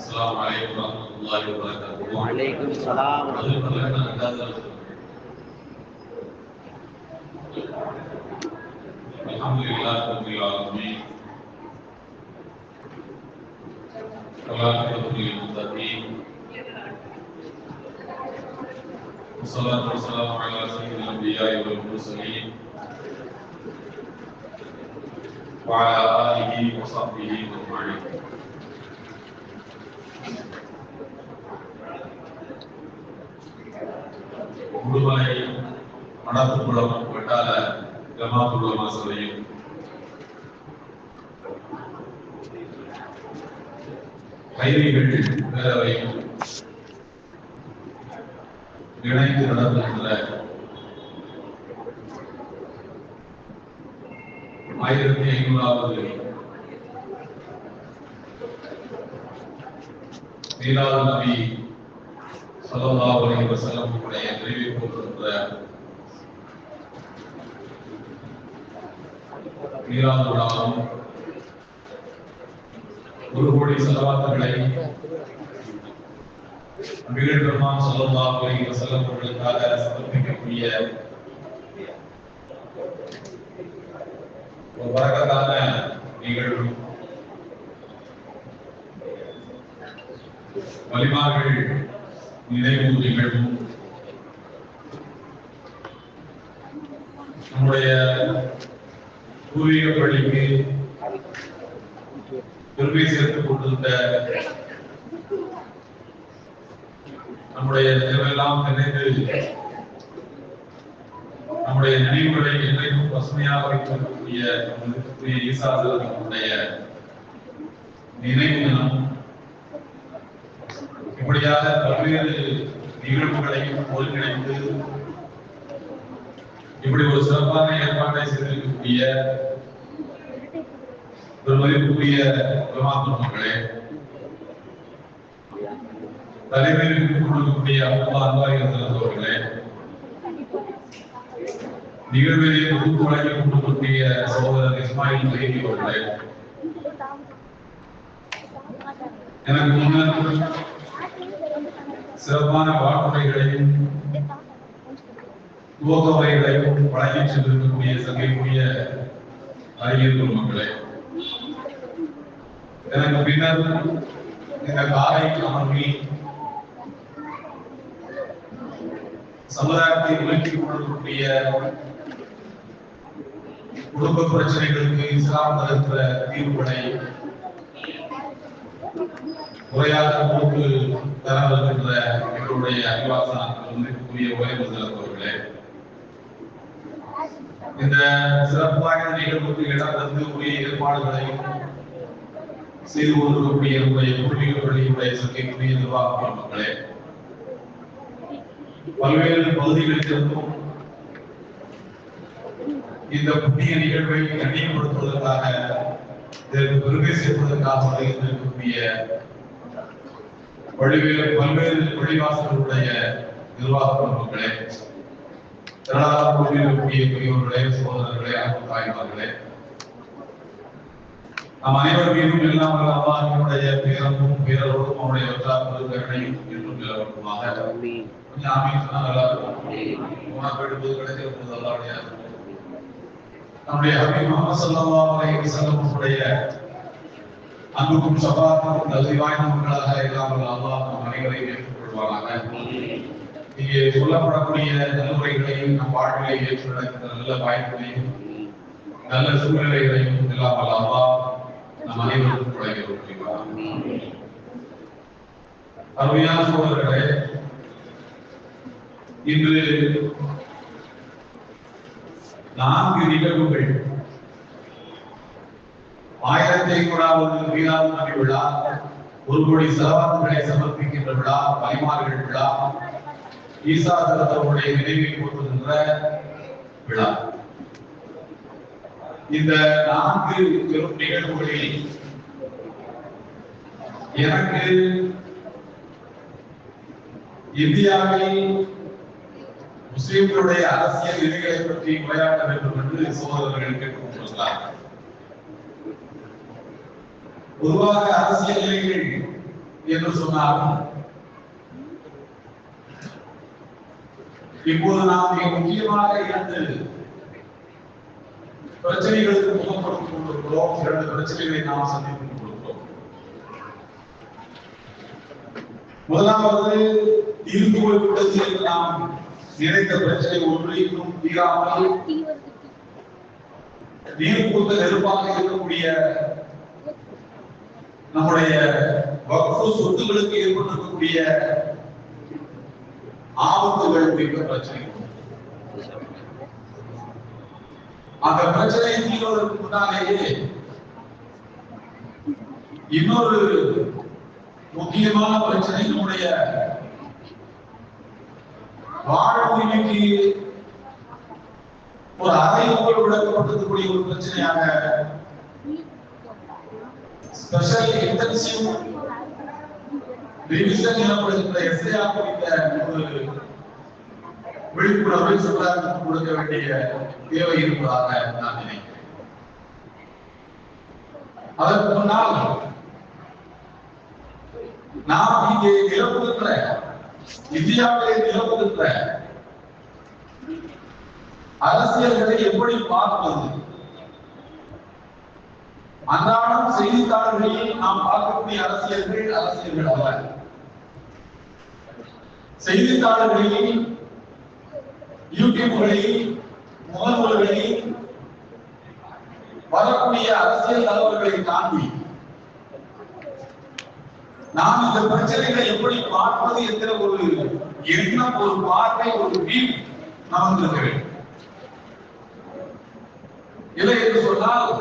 السلام عليكم ورحمة الله وبركاته. وعليكم السلام ورحمة الله وبركاته. الحمد لله رب العالمين. والعاقبة للمتقين. والصلاة والسلام على سيد الأنبياء والمرسلين وعلى آله وصحبه أجمعين. உடுமலை மணப்புக்குளம் வட்டார ஜமாத்துல் உலமா சபையும் கைதிகள் பேரவையும் இணைந்து நடத்துகின்ற 1500வது மீலாது நபி ஸல்லல்லாஹு அலைஹி வஸல்லம் உடைய நிறைவை போற்றுகின்ற மீலாது விழாவும் ஒரு கோடி ஸலவாத்துகளை நபிகள் பெருமான் ஸல்லல்லாஹு அலைஹி வஸல்லம் அவர்களுக்காக சமர்ப்பிக்கக்கூடிய ஒரு பரக்கத்தான நிகழ்வு. வலிமார்கள் நினைவு நிகழ்வும் நம்முடைய பூர்வீக பள்ளிக்கு பெருமை சேர்த்துக் கொண்டிருந்த நம்முடைய நினைவெல்லாம் நினைந்து நம்முடைய நினைவுகளை என்றைக்கும் பசுமையாக வைத்திருக்கக்கூடிய ஈசா அவர்களுடைய நினைவு தினம். இப்படியாக பல்வேறு நிகழ்வுகளையும் ஒருங்கிணைந்து இப்படி ஒரு சிறப்பான ஏற்பாட்டை செய்திருக்கக்கூடிய ஒரு மதிப்புக்குரிய ஜமாத்துல் மக்களே, தலைமையில் கொடுக்கக்கூடிய அப்துல்லா அன்சாரி அவர்களே, நிகழ்விலே தொகுப்பு வழங்கிக் கொடுக்கக்கூடிய சகோதரர் இஸ்மாயில் மைதி அவர்களே, எனக்கு முன்னர் சிறப்பான வாக்குரைகளையும் துவக்க உரைகளையும் வழங்கி சென்றிருக்கக்கூடிய சங்கைக்குரிய அறிஞர்கள் மக்களே, எனக்கு பின்னர் இந்த காலை அமர்வில் சமுதாயத்தை உலகிக் கொண்டிருக்கக்கூடிய குடும்ப பிரச்சனைகளுக்கு இஸ்லாம் தருகிற தீர்வுகளை முறையாக போக்கு தர வருகின்ற எங்களுடைய அறிவாசனத்திற்குரிய உரைமுதல்வர்களே, இந்த சிறப்பான நிகழ்வுக்கு இடம் தந்து உரிய ஏற்பாடுகளையும் செய்து கொண்டிருக்கக்கூடிய என்னுடைய பூர்வீக பள்ளியுடைய சங்கைக்குரிய நிர்வாக மக்களே, பல்வேறு பகுதிகளிலிருந்தும் இந்த புண்ணிய நிகழ்வை கண்ணியப்படுத்துவதற்காக இதற்கு பெருமை சேர்ப்பதற்காக இருக்கக்கூடிய பல்வேறு பள்ளிவாசல்களுடைய நிர்வாக மக்களே, திரளாகக்கூடிய பெரியவர்களே, சகோதரர்களே, அன்பு தாய்மார்களே, நம் அனைவர் மீதும் எல்லாம் அல்லாஹ்வுடைய பேரன்பும் பேரருளும் அவருடைய வற்றாத கருணையும் என்றும் நிலவட்டுமாக. கொஞ்சம் ஆமீன் சொன்னா நல்லா இருக்கும். உணவு கிடைக்கிறது அல்லாஹ்வுடைய நம்முடைய ஹபீப் முஹம்மது ஸல்லல்லாஹு அலைஹி வஸல்லம் உடைய அன்புக்கும் ஷஃபாஅத்துக்கும் தகுதி வாய்ந்த மக்களாக எல்லாம் அல்லாஹ் நம் அனைவரையும் ஏற்றுக்கொள்வானாக. இங்கே சொல்லப்படக்கூடிய நல்லுரைகளையும் நம் வாழ்விலை ஏற்று நடக்கின்ற நல்ல வாய்ப்புகளையும் நல்ல சூழ்நிலைகளையும் எல்லாம் அல்லாஹ் நம் அனைவருக்கும் வழங்கி. அருமையான சகோதரர்களே, இன்று 4 நிகழ்வுகள் 1500வது மீலாது நபி விழா, ஒரு கோடி ஸலவாத்துகளை சமர்ப்பிக்கின்ற விழா, வலிமார்கள் விழா, ஈசா அவர்களுடைய நினைவை போற்றுகின்ற விழா. இந்த 4 பெரும் நிகழ்வுகளில் எனக்கு இந்தியாவில் முஸ்லிம்களுடைய அரசியல் விதிகளை பற்றி உரையாட வேண்டும் என்று சகோதரர்கள் கேட்டுக்கொண்டிருக்கிறார்கள். பொதுவாக அரசியல் நிலைகள் என்று சொன்னார். இப்போது நாம் மிக முக்கியமாக 2 பிரச்சனைகளுக்கு முகம் கொடுத்துக் கொண்டிருக்கிறோம். 2 பிரச்சனைகளை நாம் சந்தித்துக் கொண்டிருக்கிறோம். முதலாவது தீர்ந்து போய்விட்டது என்று நாம் நினைத்த பிரச்சனை ஒன்று இன்னும் தீராமல் நீர் பூத்த நெருப்பாக இருக்கக்கூடிய நம்முடைய வக்ஃபு சொத்துக்களுக்கு ஏற்பட்டிருக்கக்கூடிய ஆபத்துகள் குறித்த பிரச்சனை. அந்த பிரச்சனை தீர்வதற்கு முன்னாலேயே இன்னொரு முக்கியமான பிரச்சனை நம்முடைய வாழ்வுரிமைக்கு ஒரு அறைகோல் விளக்கப்பட்டிருக்கக்கூடிய ஒரு பிரச்சனையாக ஸ்பெஷல் இன்டென்சிவ் ரிவிஷன் எனப்படுகின்ற எஸ்ஐஆர் குறித்த ஒரு விழிப்புணர்வை சுற்றுலாவுக்கு கொடுக்க வேண்டிய தேவை இருப்பதாக நான் நினைக்கிறேன். அதற்கு முன்னால் நாம் இங்கே நிலவுகின்ற இந்தியாவிலே நிலவுகின்ற அரசியல்களை எப்படி பார்ப்பது? அன்றாடம் செய்தித்தாள்களில் நாம் பார்க்கக்கூடிய அரசியல்கள் அல்ல. செய்தித்தாள்களில், யூடியூப்களில், முகநூல்களில் வரக்கூடிய அரசியல் தலைவர்களை தாண்டி நாம் இந்த பிரச்சனைகளை எப்படி பார்ப்பது என்கிற ஒரு எண்ணம், ஒரு பார்வை, ஒரு வியூ நமக்கு இருக்க வேண்டும். இல்லை என்று சொன்னால்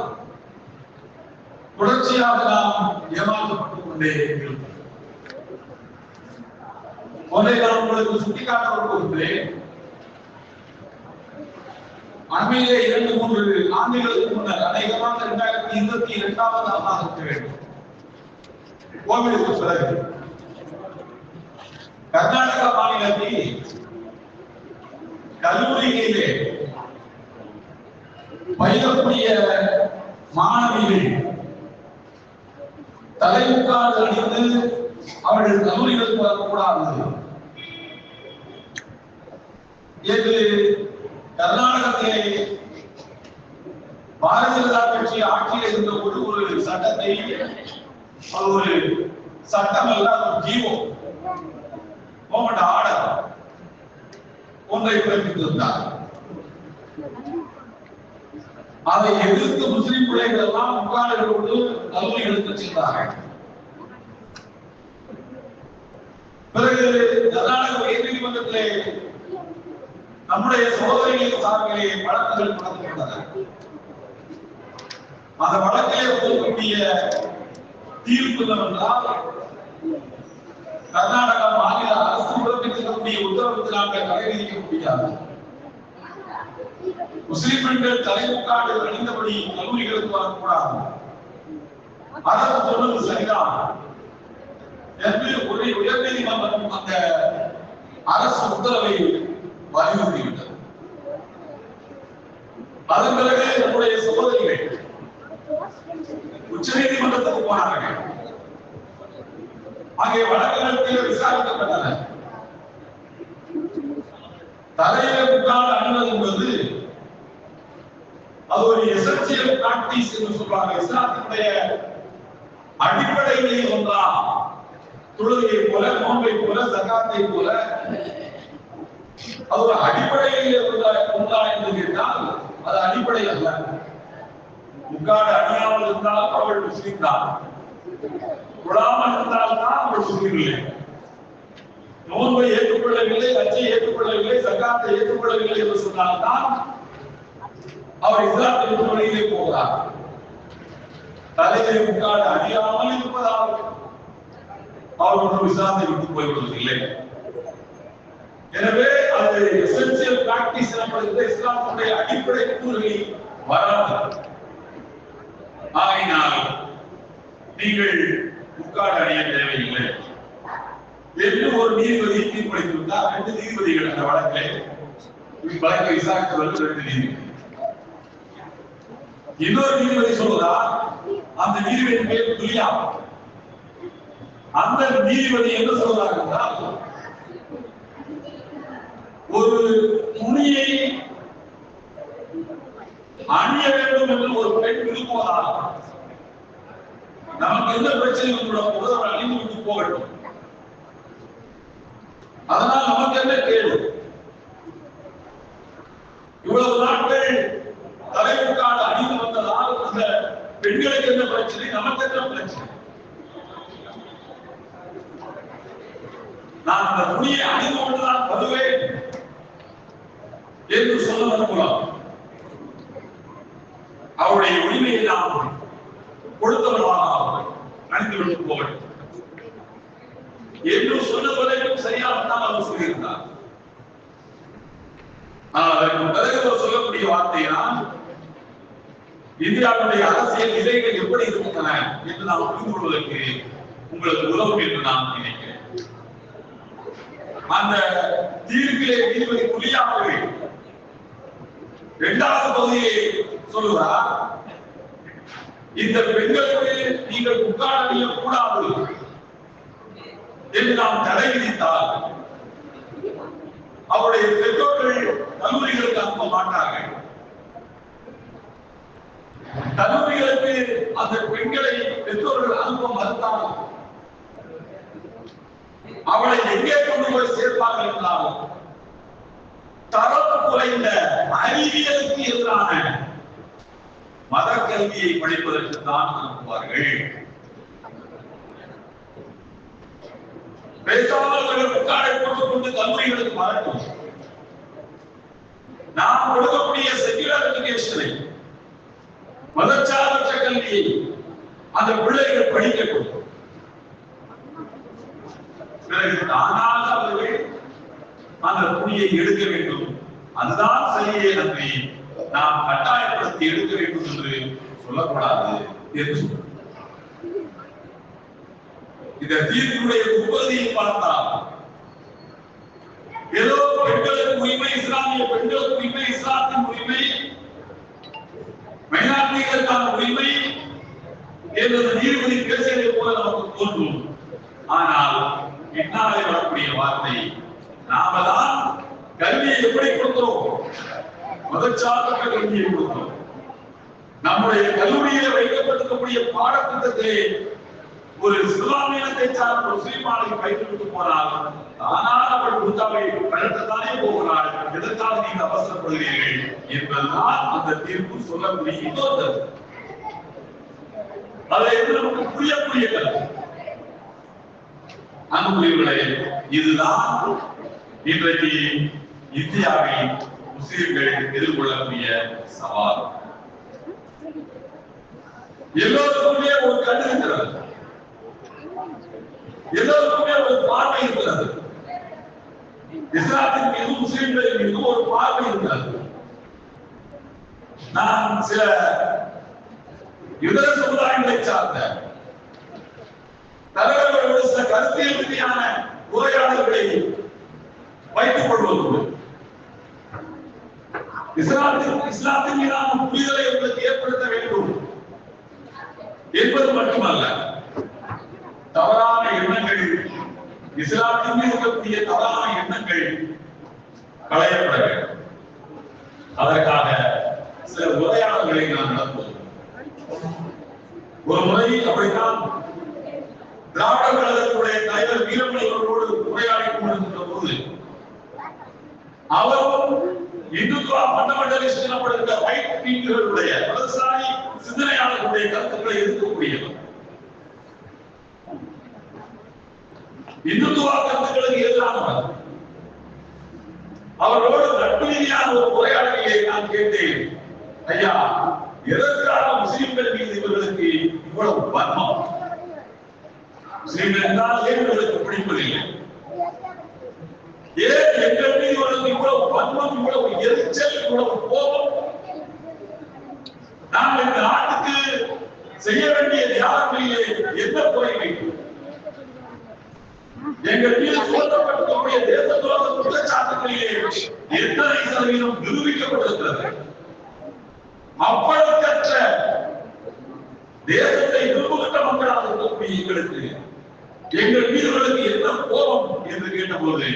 தொடர்ச்சியாக நாம் ஏமாற்றப்பட்டுக் கொண்டே இருக்கிறோம். ஒன்றை நான் உங்களுக்கு சுட்டிக்காட்ட விரும்புகிறேன். அண்மையிலே 2-3 ஆண்டுகளுக்கு முன்னர், அநேகமாக 2022ஆவது ஆண்டாக இருக்க வேண்டும், கோவிலுக்கு பிறகு கர்நாடக மாநிலத்தில் கல்லூரிகளிலே பயிலக்கூடிய மாணவிகள் தலைமுக்காடு அணிந்து அவர்கள் கல்லூரிகளுக்கு வரக்கூடாது என்று கர்நாடகத்திலே பாரதிய ஜனதா கட்சி ஆட்சியில் இருந்த ஒரு சட்டத்தை, ஒரு சட்டம் அல்ல, ஒரு ஜீவோ, கவர்மெண்ட் ஆர்டர் ஒன்றை பிறப்பித்திருந்தார். அதை எதிர்த்து முஸ்லிம் பிள்ளைகள் எல்லாம் முக்காலர்களோடு கல்லூரிகளுக்கு சென்றார்கள். பிறகு கர்நாடக உயர்நீதிமன்றத்திலே நம்முடைய சோதனைகளின் சார்பிலே வழக்குகள் நடத்தப்பட்டன. அந்த வழக்கிலே போகக்கூடிய தீர்ப்பு என்னவென்றால், கர்நாடக மாநில அரசு பிறப்பிக்கக்கூடிய உத்தரவுக்கு நாங்கள் தடை விதிக்க முடியாது. முஸ்லிம் பெண்கள் தலைமுக்காடு அணிந்தபடி கல்லூரிகளுக்கு வரக்கூடாது. அரசு சொன்னது சரிதான் என்று உயர்நீதிமன்றம் அந்த அரசு உத்தரவை வலியுறுத்திவிட்டது. அதன் பிறகு நம்முடைய சகோதரிகள் உச்ச நீதிமன்றத்துக்கு போனார்கள். அங்கே வழக்குகள் விசாரிக்கப்பட்டன. தலையில முக்காடு அணிவது என்பது அது ஒரு எசென்சியல் பிராக்டிஸ் என்று சொல்றாங்க. இஸ்லாத்தினுடைய அடிப்படைகளில் ஒன்றா, தொழுகையை போல, நோன்பை போல, ஜகாத்தை போல அது ஒரு அடிப்படையிலே ஒன்றா என்று கேட்டால் அது அடிப்படை அல்ல. முக்காடு அணியாமல் இருந்தால் அவள் முஸ்லிம் தான், தொழாமல் இருந்தால் தான் அவள் முஸ்லிம் இல்லை. நோன்பை ஏற்றுக்கொள்ளவில்லை, ஹஜ்ஜை ஏற்றுக்கொள்ளவில்லை, ஜகாத்தை ஏற்றுக்கொள்ளவில்லை என்று சொன்னால்தான் அவர் இஸ்லாத்தின் வழியிலே போகிறார். தலையை முக்காடு அணியாமல் இருப்பதால் அவர் ஒன்றும் இஸ்லாத்தை விட்டு போய்விடுவதில்லை. எனவே அது எசென்சியல் பிராக்டிஸ் எனப்படுகிற இஸ்லாமுடைய அடிப்படை கூறுகளில் வராது. ஆகையினால் நீங்கள் முக்காடு அணிய தேவையில்லை என்று ஒரு நீதிபதி தீர்ப்பளித்திருந்தார். 2 நீதிபதிகள் அந்த வழக்கை விசாரித்தவர்கள் 2 நீதிபதி. இன்னொரு நீதிபதி சொல்றார், அந்த நீதிபதியின் பேர் துலியா. அந்த நீதிபதி என்ன சொல்றாங்க என்றால், ஒரு துணியை அணிய வேண்டும் என்று ஒரு பெண் விரும்புவதால் நமக்கு எந்த பிரச்சனையும் கூட அவர் அணிந்து விட்டு போகட்டும். அதனால் நமக்கு என்ன கேள்வி? இவ்வளவு நாட்கள் தலைமுக்காடு அணிந்து வந்ததால் அந்த பெண்களுக்கு என்ன பிரச்சனை, நமக்கு என்ன பிரச்சனை? நான் அந்த துணியை அணிந்து கொண்டுதான் வருவேன் என்று சொல்வதன் மூலம் அவருடைய உரிமையை நாம் கொடுத்தவர்களாக அணிந்துவிட்டு போகட்டும் என்று சொன்னவரைக்கும் சரியாகத்தான் அவர் சொல்லியிருந்தார். அதற்கு பிறகு அவர் சொல்லக்கூடிய வார்த்தையா, இந்தியாவுடைய அரசியல் நிலைகள் எப்படி இருக்கின்றன என்று நாம் புரிந்து கொள்வதற்கு உங்களுக்கு உதவும் என்று நான் நினைக்கிறேன். அந்த தீர்ப்பிலே நீதிபதி புலியாகவே இரண்டாவது பகுதியை சொல்லுவார், இந்த பெண்களுக்கு நீங்கள் புகார் அணியக்கூடாது என்று நாம் தடை விதித்தால் அவருடைய பெற்றோர்கள் கல்லூரிகளுக்கு அனுப்ப மாட்டார்கள். கல்லூரிகளுக்கு அந்த பெண்களை பெற்றோர்கள் அனுப்ப மறுத்தால் அவளை எங்கே கொண்டு போய் சேர்ப்பார்கள் என்றால், தரம் குறைந்த அறிவியலுக்கு எதிரான மத கல்வியை படிப்பதற்கு தான் அனுப்புவார்கள். பேசாதவர்கள் புகாரை போட்டுக் கொண்டு கல்லூரிகளுக்கு வரட்டும். நாம் கொடுக்கக்கூடிய செக்யூலர் எஜுகேஷனை, மதச்சார்பற்ற கல்வியை அந்த பிள்ளைகள் படிக்கட்டும். பிறகு தானாக அவர்கள் அந்த துணியை எடுக்க வேண்டும். அதுதான் சரியே நன்றி, நாம் கட்டாயப்படுத்தி எடுக்க வேண்டும் என்று சொல்லக்கூடாது என்று சொல்றார். இந்த தீர்ப்புடைய உற்பத்தியை பார்த்தால் ஏதோ பெண்களுக்கு உரிமை, இஸ்லாமிய பெண்களுக்கு உரிமை, இஸ்லாத்தின் உரிமை, மைனாரிட்டிகளுக்கான உரிமை என்று நீதிபதி பேசியதை போல நமக்கு தோன்றும். ஆனால் பின்னாலே வரக்கூடிய வார்த்தை, நாம தான் கல்வியை எப்படி கொடுக்கிறோம்? மதச்சார்பற்ற கல்வியை கொடுக்கிறோம். நம்முடைய கல்லூரியில் வைக்கப்பட்டிருக்கக்கூடிய பாடத்திட்டத்திலே ஒரு இஸ்லாமியத்தை சார்ந்த முஸ்லிமானை பயிற்றுவிட்டு போனால் ஆனால் அவள் குர்தாவை கழட்டத்தானே போகிறாள். எதற்காக நீங்க அவசரப்படுகிறீர்கள் என்பதுதான் அந்த தீர்ப்பு சொல்லக்கூடிய இன்னொரு அதை நமக்கு புரியக்கூடிய கருத்து. அன்புக்குரியவர்களே, இதுதான் இன்றைக்கு இந்தியாவில் முஸ்லிம்கள் எதிர்கொள்ளக்கூடிய சவால். எல்லோருக்குமே ஒரு கண் இருக்கிறது, எல்லோருக்குமே ஒரு பார்வை இருக்கிறது. இஸ்லாத்தின் மீது, முஸ்லிம்களின் மீது ஒரு பார்வை இருக்கிறது. நான் சில இதர சமுதாயங்களை சார்ந்த தலைவர்களோடு சில கருத்தியல் ரீதியான உரையாடல்களை வைத்துக் கொள்வது இஸ்லாத்தின் மீதான புரிதலை உங்களுக்கு ஏற்படுத்த வேண்டும் என்பது மட்டுமல்ல, தவறான எண்ணங்கள், இஸ்லாத்தின் மீது இருக்கக்கூடிய தவறான எண்ணங்கள் களையப்பட வேண்டும். அதற்காக சில உரையாடல்களை நான் நடத்துவோம். ஒரு முறை அப்படித்தான் திராவிட கழகத்துடைய தலைவர் வீரமணி அவர்களோடு உரையாடி கொண்டிருக்கிற போது அவரும் இந்துத்துவா ஃபண்டமெண்டலிஸ்ட் எனப்படுகிற ரைட் விங்களுடைய வலதுசாரி சிந்தனையாளர்களுடைய கருத்துக்களை எதிர்க்கக்கூடியவர். இந்துத்துவா கருத்துக்களுக்கு எதிரானவர். அவரோடு நட்பு ரீதியான ஒரு உரையாடலிலே நான் கேட்டேன், ஐயா, எதற்காக முஸ்லிம்கள் மீது இவர்களுக்கு இவ்வளவு வன்மம்? முஸ்லிம்கள் என்றால் ஏன் இவர்களுக்கு பிடிப்பதில்லை? ஏன் எங்கள் மீது இவர்களுக்கு இவ்வளவு வன்மம், இவ்வளவு எரிச்சல், இவ்வளவு கோபம்? நாம் இந்த நாட்டுக்கு செய்ய வேண்டிய தியாகங்களிலே என்ன குறை வைக்கும்? எங்கள் மீது சுமத்தப்பட்டிருக்கக்கூடிய தேச துரோக குற்றச்சாட்டுகளிலே எத்தனை சதவீதம் நிரூபிக்கப்பட்டிருக்கிறது? அப்பழுக்கற்ற தேசத்தை விரும்புகின்ற மக்களாக இருக்கக்கூடிய எங்களுக்கு எங்கள் வீரர்களுக்கு என்ன கோபம் என்று கேட்டபோது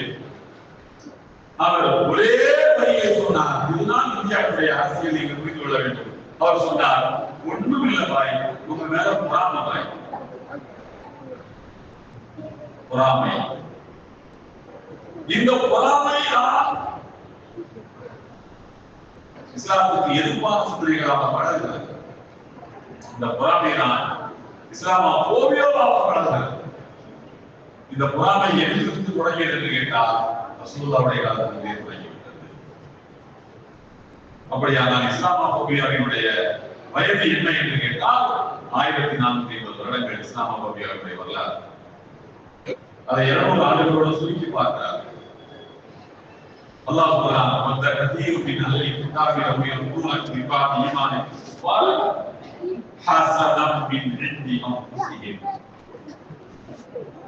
அவர் ஒரே வரியை சொன்னார். இதுதான் இந்தியாவுடைய அரசியல் நீங்கள் புரிந்து கொள்ள வேண்டும். அவர் சொன்னார், ஒன்றும் இல்லை பாய், உங்க மேல பொறாமை பாய், பொறாமை. இந்த பொறாமைதான் இஸ்லாத்துக்கு எதிர்ப்பான சிந்தனைகளாக வளர்கிறது. இந்த பொறாமைதான் இஸ்லாமா போவியோவாக வளர்கிறது. இந்த பொறாமை எதிர்த்து தொடங்கியது என்று கேட்டால் ரசூலுல்லாஹ்வுடைய காலத்திலே தொடங்கிவிட்டது. அப்படியானால் இஸ்லாமோபியாவினுடைய வயது என்ன என்று கேட்டால் 1450 வருடங்கள் இஸ்லாமோபியாவினுடைய வரலாறு. அதை 200 ஆண்டுகளோடு சுருக்கி பார்க்கிறார். அல்லாஹ் குர்ஆன் வந்த கதீர் மின் அஹ்லி கிதாபி ரவி யகுலூன பிபாத் ஈமானிக்கும் வால் ஹஸதம் மின் இன்தி அன்ஃபுஸிஹிம்.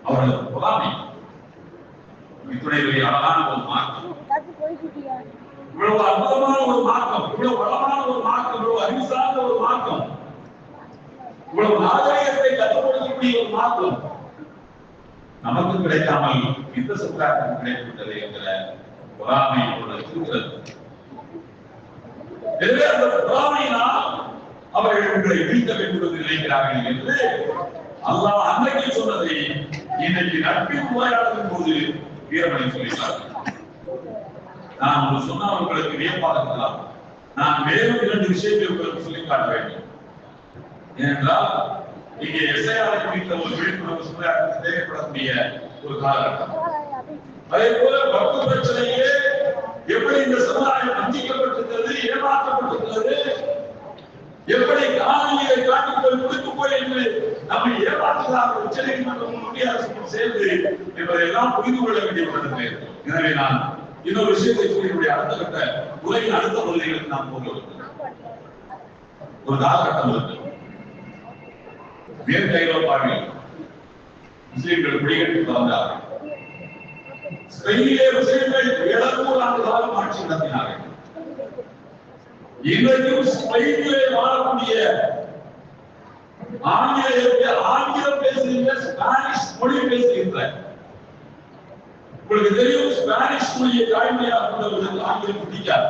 அவர்கள் பொறாமை இத்துணையுடைய அழகான ஒரு மார்க்கம், இவ்வளவு அற்புதமான ஒரு மார்க்கம், இவ்வளவு வளமான ஒரு மார்க்கம், இவ்வளவு அறிவு சார்ந்த ஒரு மார்க்கம், இவ்வளவு நாகரிகத்தை கற்றுக்கொடுக்கக்கூடிய ஒரு மார்க்கம் நமக்கு கிடைக்காமல் இந்த சமுதாயத்துக்கு கிடைத்துவிட்டது என்கிற பொறாமை இருக்கிறது. எனவே அந்த பொறாமையினால் அவர்கள் உங்களை வீழ்த்த வேண்டும் என்று நினைக்கிறார்கள் என்று அல்லாஹ் அன்றைக்கு சொன்னதை இன்றைக்கு நட்பின் உரையாடலின் போது வீரமணி சொல்லினார். நான் உங்களுக்கு சொன்னால் உங்களுக்கு வியப்பாக இருக்கலாம். நான் மேலும் 2 விஷயத்தை உங்களுக்கு சொல்லி காட்ட வேண்டும். ஏனென்றால் இங்கே எஸ்ஐஆரை குறித்த ஒரு விழிப்புணர்வு சமுதாயத்துக்கு தேவைப்படக்கூடிய ஒரு காலகட்டம். அதே போல பக்து பிரச்சனையே எப்படி இந்த சமுதாயம் வஞ்சிக்கப்பட்டிருக்கிறது, ஏமாற்றப்பட்டிருக்கிறது, எப்படி காணொலியை காட்டிக்கொள் கொடுத்து போய் என்று நம்மை ஏமாற்றுகிறார்கள் உச்சநீதிமன்றமும் மத்திய அரசும் சேர்ந்து என்பதையெல்லாம் புரிந்து கொள்ள வேண்டிய ஒன்று. எனவே நான் இன்னொரு விஷயத்தை கூறிய அடுத்த கட்ட உலகின் அடுத்த பகுதிகளுக்கு நாம் போக ஒரு காலகட்டம் இருக்கு. மேற்கு ஐரோப்பாவில் முஸ்லிம்கள் குடியேற்றம் வந்தார்கள். ஸ்பெயினிலே முஸ்லிம்கள் 700 ஆண்டு காலம் ஆட்சி நடத்தினார்கள். இன்றைக்கும் ஸ்பெயினிலே வாழக்கூடிய ஆங்கிலம் பேசுகின்ற ஸ்பானிஷ் மொழி பேசுகின்ற உங்களுக்கு தெரியும், ஸ்பானிஷ் மொழியை தாய்மையாக கொண்டவர்களுக்கு ஆங்கிலம் பிடிக்காது.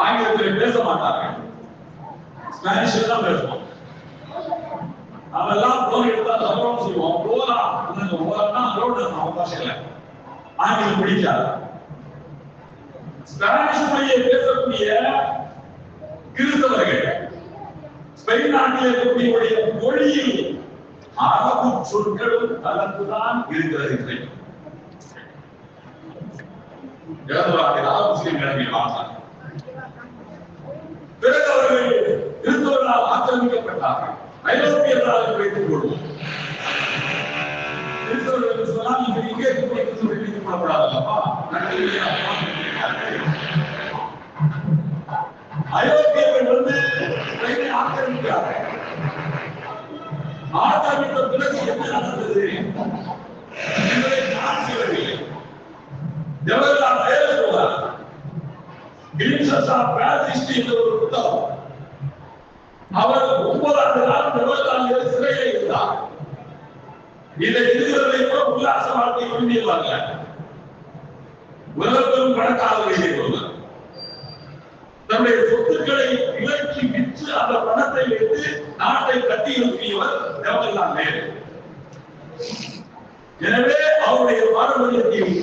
ஆங்கிலத்தில் பேச மாட்டார்கள், ஸ்பானிஷ் தான் பேசுவோம். அவெல்லாம் போன் எடுத்தா தகவலும் செய்வோம். பாஷையில ஆங்கிலம் பிடிக்காது. ஸ்பானிஷ் மொழியை பேசக்கூடிய கிறிஸ்தவர்கள் ஸ்பெயின் நாட்டில் இருக்கக்கூடிய மொழியில் அரபு சொற்களும் கலந்துதான் இருக்கிறது. முஸ்லிம்களை வாழ்ந்தார். பிறகு அவர்கள் கிறிஸ்தவர்களால் ஆக்கிரமிக்கப்பட்டார்கள். ஐரோப்பியர்களால் வைத்துக் கொள்வோம். கிறிஸ்தவர்கள் சொன்னால் நீங்க இங்கே வைத்துக் கொள்ளப்படாதல்லப்பா. ஐரோப்பியர்கள் வந்து ஸ்பெயினை ஆக்கிரமிக்கிறார்கள். ஆக்கிரமித்த பிறகு என்ன நடந்தது என்பதை நான் சொல்லவில்லை. ஜவஹர்லால் நேரு சொல்றார், கிளிம்சஸ் ஆஃப் பாரிஸ் ஹிஸ்டரி என்ற ஒரு புத்தகம். அவர் 9 ஆண்டு காலம் ஜவஹர்லால் நேரு சிறையில் இருந்தார். இதை எழுதுவதை கூட உல்லாச வாழ்க்கை கொண்டிருவாங்க. உலகத்திலும் பணக்காரர்களை கொள்வார். தன்னுடைய சொத்துக்களை விலக்கி விற்று அந்த பணத்தை வைத்து நாட்டை கட்டி எழுப்பியவர் ஜவஹர்லால் நேரு. எனவே அவருடைய பாரம்பரியத்தில்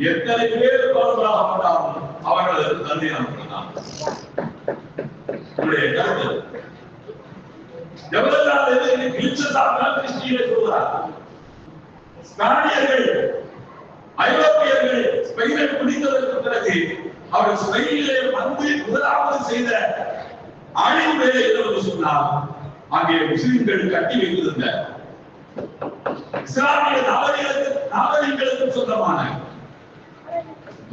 எத்தனை பேர் பாதுகாக்கப்பட்டாலும் அவர்கள் தந்தை நமக்குதான் கருத்து. ஜவஹர்லால் நேரு கிளிம்சஸ் சொல்றார், ஸ்பானியர்கள் ஐரோப்பியர்கள் ஸ்பெயினை பிடித்ததற்கு பிறகு அவர்கள் ஸ்பெயினிலே வந்து முதலாவது செய்த அழிவு வேலை என்று சொன்னால் அங்கே முஸ்லிம்கள் கட்டி வைத்திருந்த இஸ்லாமிய நாகரிகங்களுக்கு சொந்தமான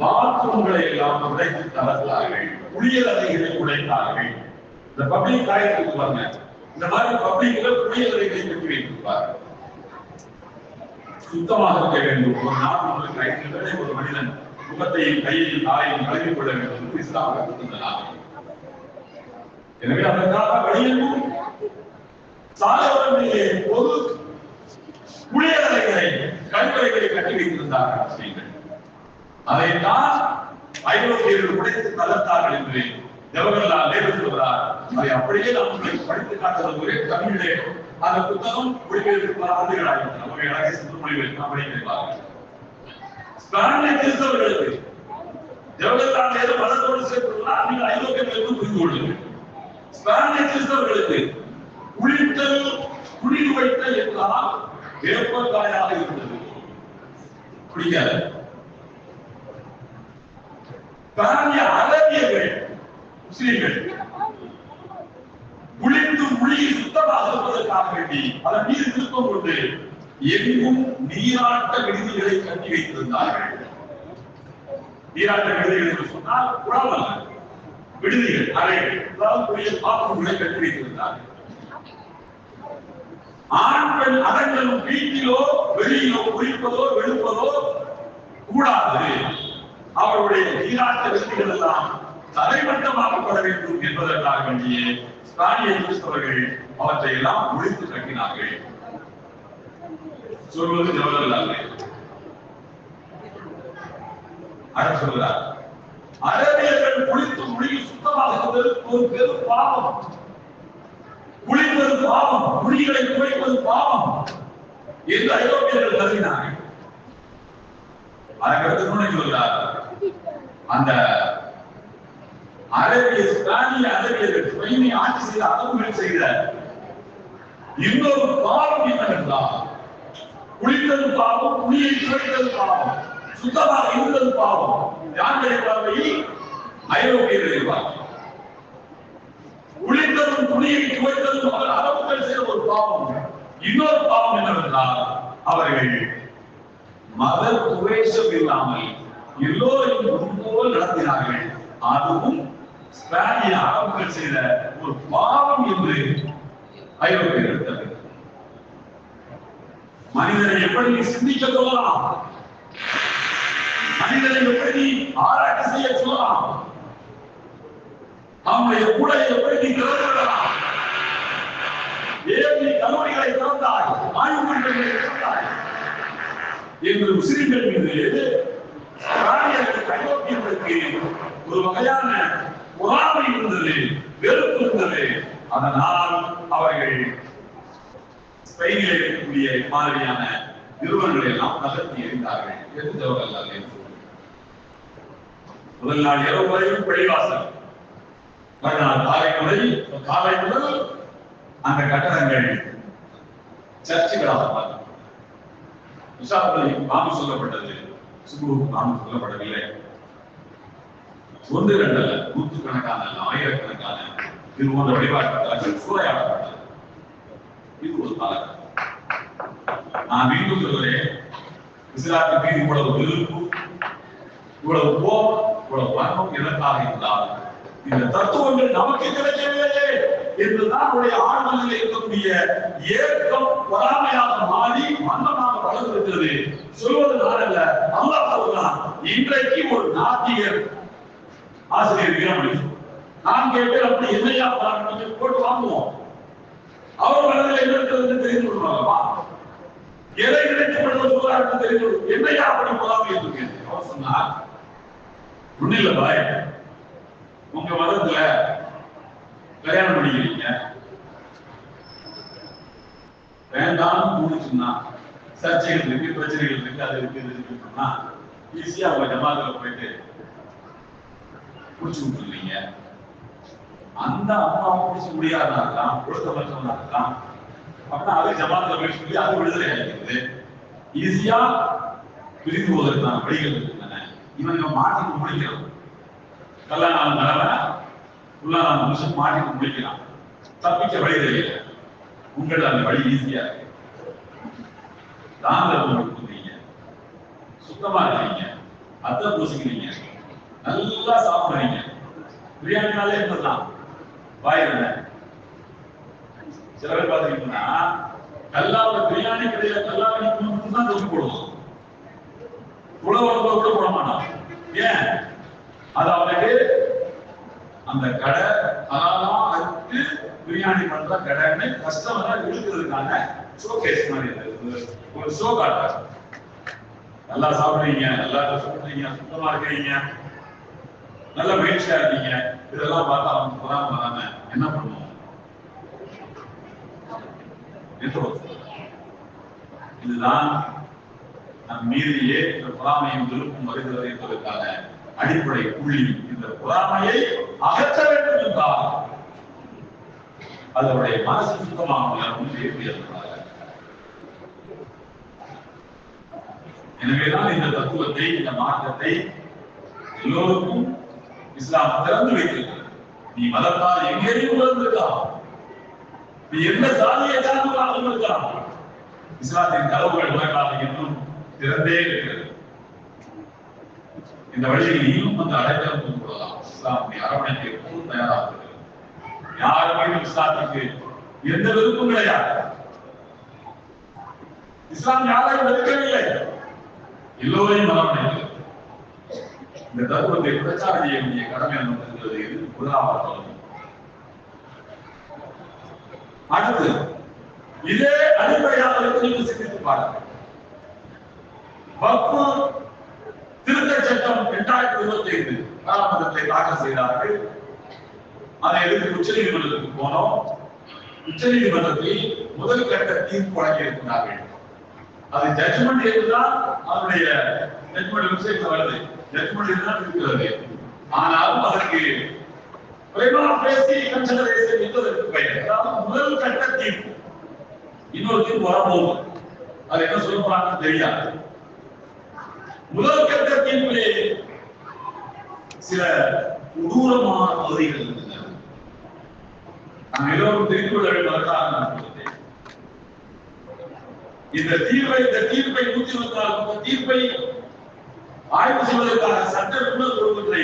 பாத்ரூம்களை எல்லாம் உடைத்து தளர்த்தார்கள், குளியல் அறைகளை உடைத்தார்கள். இந்த பப்ளிக் டாய்லெட் பாருங்க, இந்த மாதிரி பப்ளிக்ல குளியல் அறைகளை கட்டி வைத்திருப்பார்கள். சுத்தமாக இருக்க வேண்டும். ஒரு நாள் ஒரு மனிதன் முகத்தையும் கையையும் காலையும் கழுவிக் கொள்ள வேண்டும் என்று இஸ்லாம் கற்றுத்தந்தது. எனவே அதற்காக வெளியேறும் சாலையோரங்களிலே பொது குளியலறைகள் கழிப்பறைகளை கட்டி வைத்திருந்தார்கள் முஸ்லிம்கள். அதைத்தான் ஐரோப்பியர்கள் உடைத்து தகர்த்தார்கள் என்று ஜவஹர்லால் நேரு சொல்கிறார். அதை அப்படியே நாம் உங்களுக்கு படித்து காட்டுவது ஒரே தமிழிலே அந்த புத்தகம் மொழிபெயர்ப்பு ஆண்டுகளாகின்றன. நம்முடைய அழகை சிந்து மொழிபெயர்ப்பு படிக்கிறார்கள். ஸ்பானிய கிறிஸ்தவர்களுக்கு ஜவஹர்லால் நேரு மதத்தோடு சேர்த்துள்ளார். நீங்கள் ஐரோப்பியர்களுக்கு புரிந்து கொள்ளுங்கள். ஸ்பானிய கிறிஸ்தவர்களுக்கு குளித்தல் குளிர் வைத்தல் என்றால் வேப்பக்காயாக இருந்தது, பிடிக்காது. ஸ்பானிய அரபியர்கள் முஸ்லிம்கள் குளித்து மொழியை சுத்தமாக இருப்பதற்காக வேண்டி அதன் மீது திருப்பம் கொண்டு எங்கும் நீராட்ட விடுதிகளை கட்டி வைத்திருந்தார்கள். நீராட்ட விடுதிகள் என்று சொன்னால் குழாம் அல்ல, விடுதிகள், அறைகள், அதாவது குளியல் பாத்ரூம்களை கட்டி வைத்திருந்தார்கள். ஆண் பெண் அடங்களும் வீட்டிலோ வெளியிலோ குளிப்பதோ வெளுப்பதோ கூடாது. அவருடைய நீராட்ட விடுதிகள் எல்லாம் தரைமட்டமாக்கப்பட வேண்டும் என்பதற்காக வேண்டிய ஸ்பானிய கிறிஸ்தவர்கள் அவற்றை எல்லாம் ஒழித்து கட்டினார்கள். சொல்வது ஜவஹர்லால் நேரு. அடுத்து சொல்கிறார், அரபியர்கள் குளித்து மொழியில் சுத்தமாக இருப்பது ஒரு பெரும் பாவம். குளிப்பது பாவம், மொழிகளை குறைப்பது பாவம் என்று ஐரோப்பியர்கள் கருதினார்கள். அதற்கு சொல்கிறார், அந்த அரபிய ஸ்பானிய அரபியர்கள் ஸ்பெயினை ஆட்சி செய்த அரபுகள் செய்த இன்னொரு பாவம் என்னவென்றால், குளித்தது பாவம், குளியை குறைத்தது பாவம், சுத்தமாக இருந்தது பாவம். யாருடைய பார்வையில்? ஐரோப்பியர்கள் பார்வை. குளித்ததும் துணியை துவைத்ததும் அவர் அரபுகள் செய்த ஒரு பாவம். இன்னொரு பாவம் என்னவென்றால், அவர்கள் மத துவேஷம் இல்லாமல் எல்லோரையும் ஒன்றுபோல் நடத்தினார்கள். அதுவும் ஸ்பானிய அரபுகள் செய்த ஒரு பாவம் என்று ஐரோப்பியர்கள். மனிதனை எப்படி சிந்திக்க சொல்லலாம், மனிதனை எப்படி ஆராய்ச்சி செய்ய சொல்லலாம், நம்முடைய உடலை எப்படி திறந்துவிடலாம், ஏன் நீ கல்லூரிகளை திறந்தாய், ஆய்வு மன்றங்களை திறந்தாய் என்று முஸ்லிம்கள் மீது ஐரோப்பியர்களுக்கு ஒரு வகையான பொறாமை இருந்தது, வெறுப்பு இருந்தது. அதனால் அவர்கள் ஸ்பெயினில் இருக்கக்கூடிய மாதிரியான நிறுவனங்களை எல்லாம் நகர்த்தி எறிந்தார்கள் என்று ஜவஹர்லால் நேரு. முதல் நாள் இரவு வரையும் பள்ளிவாசல், மறுநாள் காலை முதல் அந்த கட்டடங்கள் சர்ச்சுகளாக மாறும். நாம சொல்லப்பட்டது, சுகுருக்கு நாம சொல்லப்படவில்லை. ஒன்று இரண்டு அல்ல, நூற்றுக்கணக்கான ஆயிரக்கணக்கான இது போன்ற வழிபாட்டு சூறையாடப்பட்டது. இது ஒரு காலகட்டம். நான் மீண்டும் சொல்கிறேன், இஸ்லாத்தின் மீது இவ்வளவு வெறுப்பு, இவ்வளவு கோபம், இவ்வளவு வன்மம் எதற்காக இருந்தால் இந்த தத்துவங்கள் நமக்கு கிடைக்கவில்லையே என்றுதான் அவருடைய ஆழ்மனதில் இருக்கக்கூடிய ஏக்கம் பொறாமையாக மாறி மன்னமாக வளர்ந்திருக்கிறது. சொல்வது நான் அல்ல, அல்லாஹ் சொல்கிறான். இன்றைக்கு ஒரு நாத்திகர் ஆசிரியர் வீரமணி, நான் கேட்டேன், அப்படி என்னையா போட்டு வாங்குவோம், அவர் மனதில் என்ன இருக்கிறது தெரிந்து கொள்வாங்கப்பா, எதை நினைக்கப்படுவது சொல்றாரு தெரிந்து என்னையா அப்படி பொறாமை என்று கேட்டேன். அவர் சொன்னார், ஒன்னும் இல்ல பாய், உங்க மதத்துல கல்யாணம் பண்ணிக்கிறீங்க, வேண்டாம் முடிச்சுன்னா சர்ச்சைகள் இருக்கு, பிரச்சனைகள் இருக்கு, அது இருக்கு, இது இருக்குன்னா ஈஸியா அவங்க ஜமாத்துல போயிட்டு முடிச்சு விட்டுருவீங்க. அந்த அம்மா முடிச்சு முடியாதா இருக்கலாம், கொடுத்த மற்றவனா இருக்கலாம், அப்படின்னா அது ஜமாத்துல போய் சொல்லி அது விடுதலை ஆகிக்கிறது. ஈஸியா பிரிந்து போவதற்கான வழிகள் இருக்கின்றன. இவங்க மாட்டிட்டு முடிக்கிறோம், கல்யாணம் நிலவை உள்ள மனுஷன் மாட்டிட்டு முடிக்கிறான், தப்பிக்க வழி தெரியல. உங்கள் அந்த வழி ஈஸியா இருக்கு. தாங்க சுத்தமா இருக்கீங்க, அத்தை பூசிக்கிறீங்க, நல்லா சாப்பிடுறீங்க, பிரியாணினாலே இருந்ததுதான் வாயில. சில பேர் பாத்தீங்கன்னா கல்லாவோட பிரியாணி கடையில கல்லாவை தான் தூக்கி போடுவோம், உழவு கூட போட மாட்டான். ஏன்? அது அவனுக்கு அந்த கடை அதெல்லாம் அறுத்து பிரியாணி பண்ற கடைன்னு கஸ்டமரை இழுக்கிறதுக்கான ஷோகேஸ் மாதிரி ஒரு ஷோ காட்டுறாங்க. நல்லா சாப்பிடுறீங்க, நல்லா சொல்றீங்க, சுத்தமா இருக்கிறீங்க, நல்ல மகிழ்ச்சியா இருக்கீங்க, இதெல்லாம் பார்த்தா அவங்க பொறாம வராம என்ன பண்ணுவோம்? இதுதான் நம் மீதியே இந்த பொறாமையும் விருப்பம் வருகிறது என்பதற்கான அடிப்படை புள்ளி. இந்த பொறாமையை அகற்ற வேண்டும் என்றால் அதனுடைய மனசு சுத்தமாக இருக்கிறார். எனவேதான் இந்த தத்துவத்தை, இந்த மாற்றத்தை எல்லோருக்கும் இஸ்லாம் திறந்து வைக்கிறது. நீ மதத்தால் எங்கேயும் உணர்ந்திருக்கலாம், நீ எந்த சாதியை சார்ந்தவராக இருக்கலாம், இஸ்லாத்தின் கதவுகள் உலகாக இன்னும் திறந்தே இருக்கிறது. இந்த வழியில் நீயும் வந்து அடைக்கலம் கொள்ளலாம். இஸ்லாமுடைய அரவணைக்கு எப்போதும் தயாராக இருக்கிறது. யாருமே இஸ்லாத்துக்கு எந்த விருப்பம் கிடையாது. இஸ்லாம் யாரையும் வெறுக்கவில்லை, எல்லோரையும் அரவணைக்கிறது. இந்த தத்துவத்தை பிரச்சாரம் செய்ய வேண்டிய கடமை என்பது இது முதலாவது. அடுத்து இதே அடிப்படையாக நீங்கள் சிந்தித்து பாருங்கள். வக்ஃப் திருத்த சட்டம் 2025 பாராளுமன்றத்தை தாக்கல் செய்தார்கள். அதை எதிர்த்து உச்ச நீதிமன்றத்துக்கு போனோம். உச்ச நீதிமன்றத்தில் முதல் கட்ட தீர்ப்பு வழங்கி இருக்கிறார்கள். அது ஜட்ஜ்மெண்ட் என்றுதான் அதனுடைய ஜட்ஜ்மெண்ட் வெப்சைட்ல வருது. ஜட்ஜ்மெண்ட் என்றுதான் இருக்கிறது. ஆனாலும் அதற்கு கன்சிடரேஷன் என்பதற்கு பெயர். அதாவது முதல் கட்ட தீர்ப்பு. இன்னொரு தீர்ப்பு வரப்போகுது. அது என்ன சொல்ல போறாங்கன்னு தெரியாது. முதல் கட்ட தீர்ப்பிலே சில கொடூரமான பகுதிகள் இருந்தன. நாம் எல்லோரும் தெரிந்து கொள்ள வேண்டியதற்காக இந்த தீர்ப்பை 124 தீர்ப்பை ஆய்வு செய்வதற்காக சட்ட நிபுணர் குழுமத்தை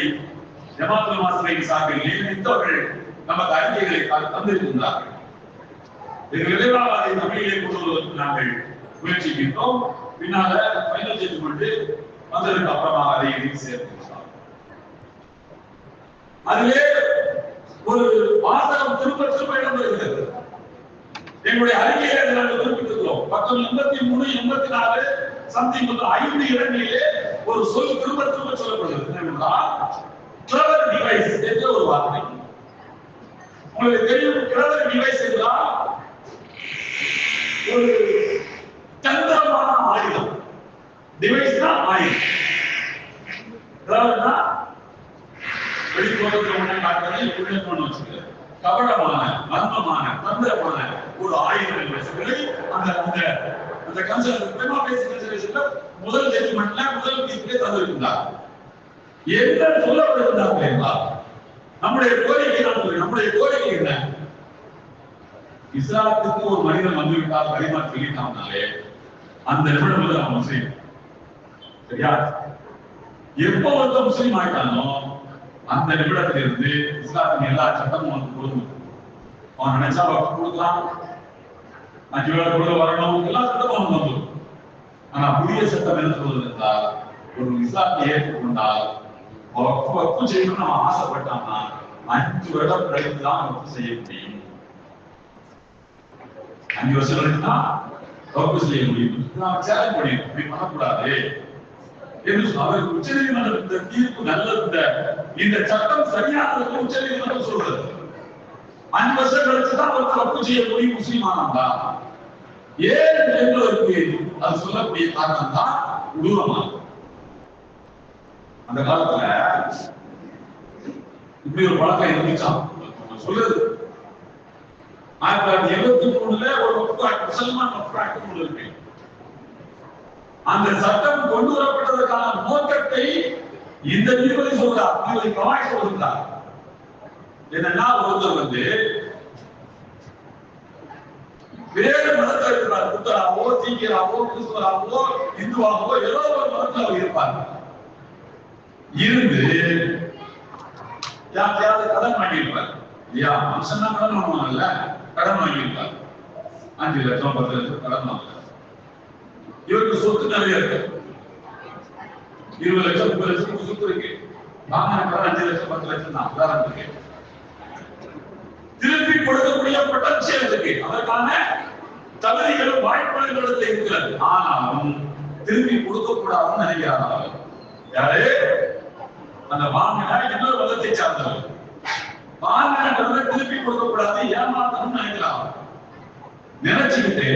ஜமாத்துல் மாஸ்டரின் சார்பில் நியமித்தவர்கள் நமக்கு அறிக்கைகளை தந்திருக்கின்றார்கள். இது விரைவாக அதை தமிழிலே கொண்டு வருவதற்கு நாங்கள் முயற்சிக்கின்றோம். பின்னால ஃபைனல் ஜட்ஜ்மெண்ட் வந்ததற்கு அப்புறமாக அதை எழுதி சேர்த்திருக்கிறோம். அதிலே ஒரு வாசகம் திரும்ப இடம் வருகிறது. எங்களுடைய அறிக்கையை நாங்கள் குறிப்பிட்டிருக்கிறோம். பக்கம் 83, 84 சம்திங் 5 இடங்களிலே ஒரு சொல் திரும்ப சொல்லப்படுகிறது. என்னவென்றால் கிளவர் டிவைஸ் என்ற ஒரு வார்த்தை. உங்களுக்கு தெரியும், கிளவர் டிவைஸ் என்றால் ஒரு தந்திரமான ஆயுதம். டிவைஸ்னா ஆயுதம். கிளவர்னா வெளிப்போறதுக்கு முன்னே காட்டுறது உள்ளே வச்சுக்கிறது. கபடமான, மர்மமான, தந்திரமான ஒரு ஆயுதம் என்ற சொல்லை அந்த கன்சர்வேஷன்ல முதல் ஜட்ஜ்மெண்ட்ல முதல் தீர்ப்பிலே தந்திருக்கிறார். என்ன சொல்லப்படுகிறார்கள் என்றால் நம்முடைய கோரிக்கை என்ன? இஸ்லாத்துக்கு ஒரு மனிதன் வந்துவிட்டால் கலிமா சொல்லிட்டாலே அந்த நிமிடம் வந்து அவன் முஸ்லீம். சரியா? எப்ப வந்து முஸ்லீம் ஆயிட்டானோ அந்த நிமிடத்திலிருந்து இஸ்லாத்தின் எல்லா சட்டமும் வந்து பொருந்தும். அவன் நினைச்சா வக்ஃப் கொடுக்கலாம், 5 வேளை கூட வரணும், எல்லா சட்டமும் அவன் வந்துடும். ஆனா புதிய சட்டம் என்ன சொல்வது என்றால், ஒரு இஸ்லாத்தை ஏற்றுக்கொண்டால் வக்ஃப் செய்யணும்னு நம்ம ஆசைப்பட்டான்னா 5 வருடம் கழித்துதான் வக்ஃப் செய்ய முடியும். 5 வருஷம் கழித்துதான் வக்ஃப் செய்ய முடியும். நான் சேலஞ்ச் பண்ணிருக்கோம், இப்படி பண்ணக்கூடாது என்று சொன்னார். உச்ச நீதிமன்ற தீர்ப்பு நல்ல இந்த சட்டம் சரியானது உச்ச நீதிமன்றம் சொல்றது. 5 வருஷம் கழிச்சுதான் ஒருத்தர் வக்ஃப் செய்ய முடியும் முஸ்லீம் ஆனாங்களா? ஏன் என்பதற்கு அது சொல்லக்கூடிய காரணம் தான் கொடூரமானது. அந்த காலத்துல இப்படி ஒரு பழக்கம் இருந்துச்சான் சொல்றது. 1973 ஒரு முசல்மான் வக்ஃப் ஆக்ட் ஒன்று இருக்கு. அந்த சட்டம் கொண்டு வரப்பட்டதற்கான நோக்கத்தை இந்த நீதிபதி சொல்றார், நீதிபதி கவாய் சொல்றார். என்னன்னா, ஒருத்தர் வந்து வேறு மதத்தில் இருக்கிறார், புத்தராவோ, சீக்கியராவோ, கிறிஸ்துவராவோ, இந்துவாகவோ ஏதோ ஒரு மதத்தில் அவர் இருப்பார். இருந்து யாரையாவது கடன் வாங்கியிருப்பார் இல்லையா? மனுஷன் தான் கடன் வாங்குவாங்கல்ல, கடன் வாங்கியிருப்பார். 5 லட்சம் 10 லட்சம் கடன் வாங்க. இவருக்கு சொத்து நிறைய இருக்கு, 20 லட்சம் 30 லட்சம் சொத்து இருக்கு. வாங்கின கடன் 5 லட்சம் 10 லட்சம் தான் உதாரணத்துக்கு. திருப்பி கொடுக்கக்கூடிய பொட்டன்சியல் இருக்கு, அதற்கான தகுதிகளும் வாய்ப்புகளும் இருக்கிறது. ஆனாலும் திருப்பி கொடுக்க கூடாதுன்னு நினைக்கிறாங்க. யாரு? அந்த வாங்கினா இன்னொரு மதத்தை சார்ந்தவர். வாங்கின கடனை திருப்பி கொடுக்க கூடாது, ஏமாத்தணும்னு நினைக்கிறாங்க. நினைச்சுக்கிட்டு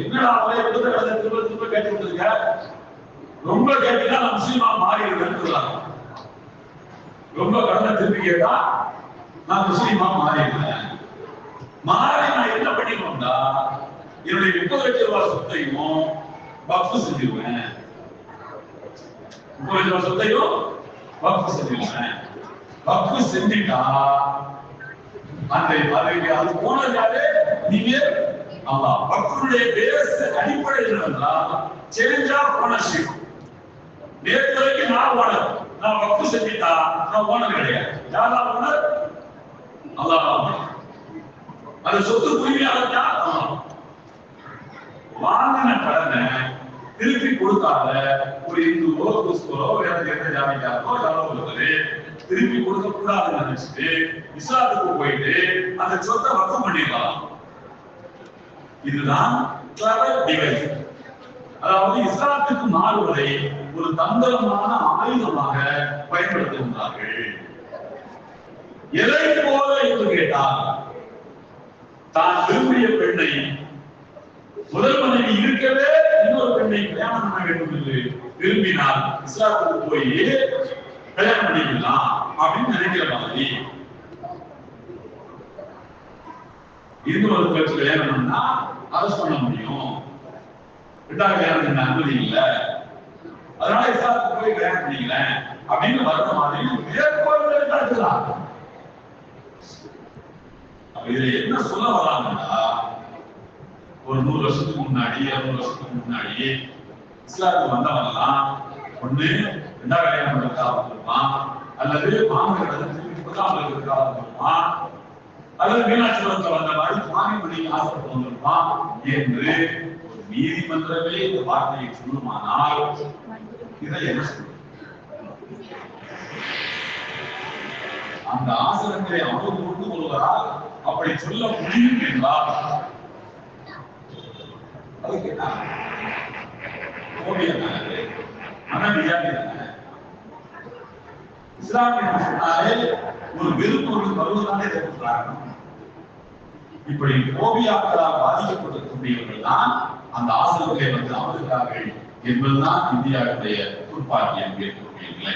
என்னடா அவரே கொடுத்த கடனை திரும்ப திரும்ப கேட்டு கொடுத்துருக்க, ரொம்ப கேட்டீங்கன்னா நான் முஸ்லீமா மாறிடுவேன்னு சொல்லலாம். ரொம்ப கடனை திருப்பி கேட்டா நான் முஸ்லீமா மாறிடுவேன். மாறி நான் என்ன பண்ணிக்கணும்டா, என்னுடைய 30 லட்சம் ரூபாய் சொத்தையும் வக்ஃப் செஞ்சிருவேன். 30 லட்சம் ரூபாய் சொத்தையும் வக்ஃப் செஞ்சிருவேன். வக்ஃப் செஞ்சிட்டா அது போனது யாரு? நீங்க அல்லாஹ். வக்ஃபுடைய பேஸ் அடிப்படை என்னன்னா சேஞ்ச் ஆஃப் ஓனர்ஷிப். நேற்று வரைக்கும் நான் ஓனர், நான் வக்ஃப் செஞ்சிட்டா நான் ஓனர் கிடையாது. யாரா ஓனர்? அல்லாஹ். அது சொத்து உரிமையாளர் யார்? வாங்கின கடனை திருப்பி கொடுக்காத ஒரு இந்துவோ கிறிஸ்துவோ வேற எந்த ஜாதிக்காரோ யாரோ ஒருத்தர் திருப்பி கொடுக்க கூடாதுன்னு நினைச்சிட்டு இஸ்லாத்துக்கு போயிட்டு அந்த சொத்தை வக்ஃப் பண்ணிடலாம். இதுதான் கிளவர் டிவைஸ். அதாவது இஸ்லாத்துக்கு மாறுவதை ஒரு தந்திரமான ஆயுதமாக பயன்படுத்துகின்றார்கள். எதை போல என்று கேட்டால், தான் விரும்பிய பெண்ணை முதல் மனைவி இருக்கவே இன்னொரு பெண்ணை கல்யாணம் பண்ண வேண்டும் என்று விரும்பினால் இஸ்லாத்துக்கு போய் கல்யாணம் பண்ணிக்கலாம் அப்படின்னு நினைக்கிற மாதிரி, இன்னொரு பேச்சு கல்யாணம் பண்ணா அரசு பண்ண முடியும், ரெண்டாவது கல்யாணம் அனுமதி இல்லை, அதனால இஸ்லாத்துக்கு போய் கல்யாணம் பண்ணிக்கிறேன் அப்படின்னு வர்ற மாதிரி மேற்கோள்கள் நடத்துறாங்க. இதுல என்ன சொல்ல வராங்கன்னா, ஒரு 100 வருஷத்துக்கு முன்னாடி 200 வருஷத்துக்கு முன்னாடி இஸ்லாத்துக்கு வந்தவன்லாம் ஒண்ணு ரெண்டாவது கல்யாணம் பண்றதுக்காக வந்திருப்பான், அல்லது மாமன்களை திருப்பி கொடுக்காம வந்திருப்பான், அல்லது மீனாட்சிபுரத்துல வந்த மாதிரி சுவாமி மணிக்கு ஆசைப்பட்டு வந்திருப்பான் என்று ஒரு நீதிமன்றமே இந்த வார்த்தையை சொல்லுமானால் இதை என்ன சொல்லுங்க? அந்த ஆசிரங்களை அவர் கொண்டு வருவதால் அப்படி சொல்ல முடியும் என்றால் அதுக்கு என்ன மனவியாதி? இஸ்லாமிய சொன்னாலே ஒரு வெறுப்பொருள் வருவதானே காரணம். இப்படி கோபியாக்களால் பாதிக்கப்பட்டிருக்கக்கூடியவர்கள் தான் அந்த ஆசிரியர்களை வந்து அமர்கிறார்கள் என்பதுதான் இந்தியாவுடைய துர்ப்பாக்கியம் ஏற்படக்கூடிய நிலை.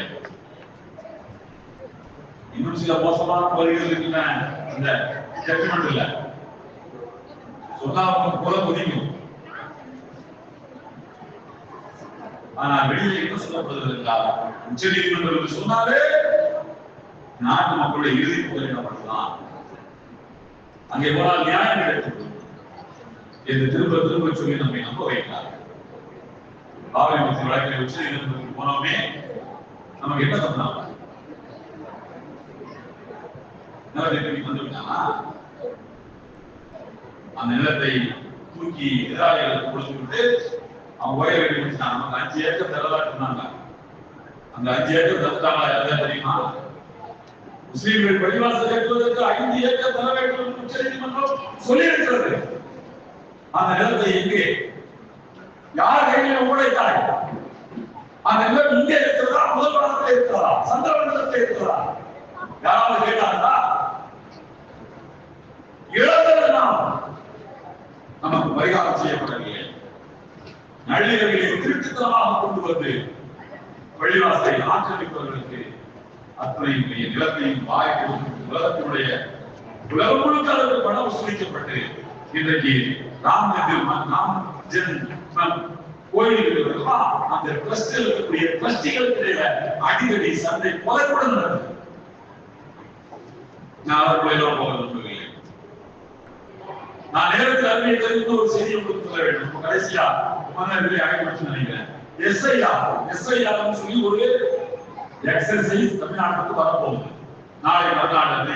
இன்னும் சில மோசமான பகுதிகள் இருக்கின்றன. இந்த ஜட்ஜ்மெண்ட் இல்ல சொன்னா போல ஒதுக்கும். ஆனா வெளியே என்ன சொல்லப்படுகிறது என்றால், உச்ச நீதிமன்றம் சொன்னாலே நாட்டு மக்களுடைய இறுதி போராட்டம் அங்கே போனால் நியாயம் கிடைக்கும் என்று திரும்ப திரும்ப சொல்லி நம்மை நம்ப வைக்கிறார். பாவை மத்திய வழக்கில் உச்ச நீதிமன்றத்துக்கு போனோமே நமக்கு என்ன சொன்னாங்க? வந்துவிட்டானா அந்த நிலத்தை தூக்கி எதிராளிகளுக்கு கொடுத்துவிட்டு அவன் ஓய வேண்டி முடிச்சான். நமக்கு 5 ஏக்கர் தரதா சொன்னாங்க. அந்த 5 ஏக்கர் தந்துட்டாங்களா? எதாவது தெரியுமா? முஸ்லீம்கள் பள்ளிவாசல் கட்டுவதற்கு 5 ஏக்கர் தர வேண்டும் என்று உச்ச நீதிமன்றம் சொல்லி இருக்கிறது. அந்த நிலத்தை எங்கே யார் கையில ஒப்படைத்தாய்? அந்த நிலம் இங்கே இருக்கிறதா, முதல் வனத்தில் இருக்கிறதா, சந்திரவனத்தில் இருக்கிறதா? யாராவது கேட்டாங்களா? இழந்தது நாம் நமக்கு பரிகாரம் செய்யப்படவில்லை. நள்ளிரவிலே திருட்டுத்தனமாக கொண்டு வந்து பள்ளிவாசலை ஆக்கிரமிப்பவர்களுக்கு அத்தனை நிலத்தையும் வாய்ப்பு உலகத்தினுடைய உலகம் முழுக்க அளவு பணம் வசூலிக்கப்பட்டு இன்றைக்கு கோயில்கள் அந்த டிரஸ்டில் இருக்கக்கூடிய டிரஸ்டிகளுக்கு அடிக்கடி சந்தை கொலைப்படம் நடந்தது. நான் கோயிலோட போக விரும்பவில்லை. நான் நேரத்தில் அறிவியை தெரிந்து ஒரு செய்தியை உங்களுக்கு சொல்ல வேண்டும். கடைசியா மன்னர்களை அழைப்பு நினைக்கிறேன். எஸ்ஐஆர் சொல்லி ஒரு எக்ஸர்சைஸ் தமிழ்நாட்டுக்கு வரப்போகுது. நாளை மறுநாள் 2ஆம்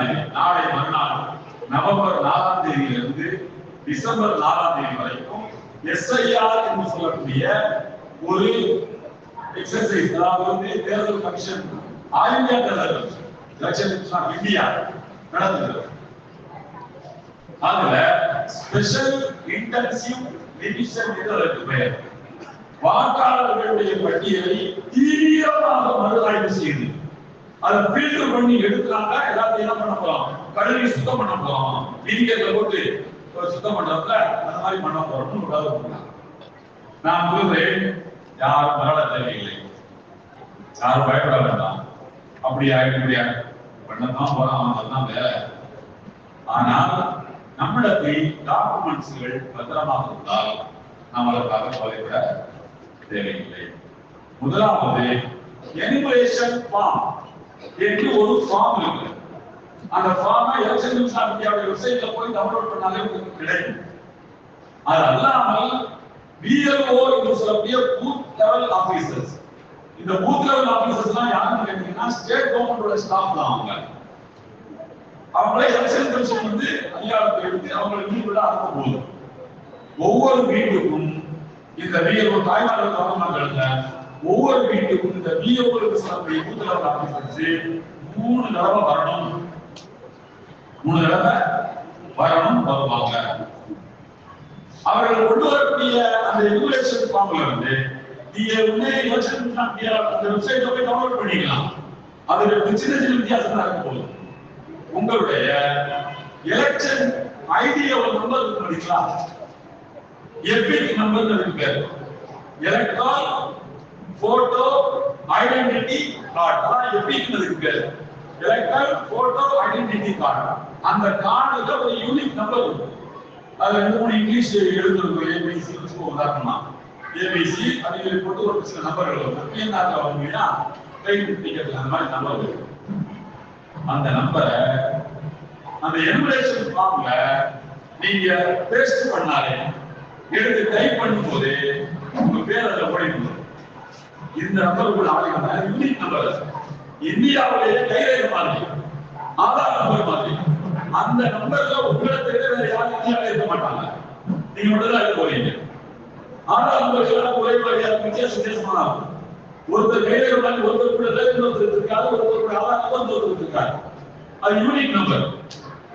தேதி நாளை மறுநாள் நவம்பர் 4ஆம் தேதியிலிருந்து டிசம்பர் 4ஆம் தேதி வரைக்கும் எஸ்ஐஆர் என்று சொல்லக்கூடிய ஒரு எக்ஸர்சைஸ், அதாவது தேர்தல் கமிஷன் ஆல் இந்தியா தேர்தல் எலெக்ஷன் ஆஃப் இந்தியா நடத்துகிறது. அதுல ஸ்பெஷல் இன்டென்சிவ் ரிவிஷன் என்று அதற்கு பெயர். வாக்காளர்களுடைய பட்டியலை தீவிரமாக மறுஆய்வு செய்து அதை ஃபில்டர் பண்ணி எடுக்கிறாங்க. எல்லாத்தையும் என்ன பண்ண போறோம்? கழுவி சுத்தம் பண்ண போறோம். விதிகளை போட்டு சுத்தம் பண்றதுல அந்த மாதிரி பண்ண போறோம்னு நான் சொல்றேன். யாரும் மகள தேவையில்லை, யாரும் பயப்பட வேண்டாம். அப்படியா இப்படியா பண்ணதான் போறான், அதுதான் வேலை. ஆனால் நம்மிடத்தில் டாக்குமெண்ட்ஸ்கள் பத்திரமாக இருந்தால் நாம் அதற்காக கவலைப்பட தேவையில்லை. முதலாவது எனிமரேஷன் ஃபார்ம் என்று ஒரு ஃபார்ம் இருக்கு. அந்த ஃபார்மை எலெக்ஷன் கமிஷன் ஆஃப் இந்தியாவுடைய வெப்சைட்ல போய் டவுன்லோட் பண்ணாலே உங்களுக்கு கிடைக்கும். அது அல்லாமல் BLO என்று சொல்லக்கூடிய பூத் லெவல் ஆபீசர்ஸ், இந்த பூத் லெவல் ஆபீசர்ஸ்லாம் யாருன்னு கேட்டீங்கன்னா ஸ்டேட் கவர்மெண்டோட ஸ்டாஃப் தான். அவங்களே எலெக்ஷன் கமிஷன் வந்து அதிகாரத்தை எடுத்து அவங்களை வீட்டுல அனுப்ப போகுது. ஒவ்வொரு வீட்டுக்கும் இந்த BLO தாய்மார்கள் கவர்மெண்ட்ல ஒவ்வொரு வீட்டுக்கும் இந்த BLO சொல்லக்கூடிய பூத் லெவல் ஆபீசர்ஸ் 3 தடவை வரணும். 3 தடவை வரணும் வருவாங்க. அவர்கள் கொண்டு வரக்கூடிய அந்த ரெகுலேஷன் ஃபார்ம்ல வந்து நீங்க உடனே எலெக்ஷன் அந்த வெப்சைட்ல போய் டவுன்லோட் பண்ணிக்கலாம். அதுல சின்ன சின்ன வித்தியாசம் தான் இருக்க போகுது. உங்களுடைய எலெக்ஷன் ஐடி ஒரு நம்பர் இருக்கு இல்லைங்களா? எபிக் நம்பர் இருக்கு. எலக்ட்ரால் போட்டோ ஐடென்டிட்டி கார்டு, அதான் எபிக் இருக்கு. Electoral photo identity card. அந்த கார்டுல ஒரு யூனிக் நம்பர் இருக்கு. அது 3 இங்கிலீஷ் எழுதுறது ஏபிசி உதாரணமா ஏபிசி அதுல போட்டு ஒரு சில நம்பர்கள் வரும். பிஎன்ஆர்ல வருவீங்கன்னா ட்ரெயின் டிக்கெட்ல அந்த மாதிரி நம்பர் வரும். அந்த நம்பரை அந்த எனுமரேஷன் ஃபார்ம்ல நீங்க பேஸ்ட் பண்ணாலே எடுத்து டைப் பண்ணும்போது உங்க பேர் அதுல ஓடிடும். இந்த நம்பர் கூட ஆளுங்க யூனிக் நம்பர். இந்தியாவிலேயே கைரேகை மாதிரி, ஆதார் நம்பர் மாதிரி. அந்த நம்பர்ல உங்களை தவிர வேற யாரும் இந்தியாவில் இருக்க மாட்டாங்க. நீங்க மட்டும் தான் இருக்க போறீங்க. ஆதார் நம்பர்கள் ஒரே மாதிரியா வித்தியாசமா இருக்கும். ஒருத்தர் கைரேகை மாதிரி ஒருத்தர் கூட இன்னொருத்தர் இருக்காது, ஒருத்தர் கூட ஆதார் நம்பர் ஒருத்தர் இருக்காது. அது யூனிக் நம்பர்.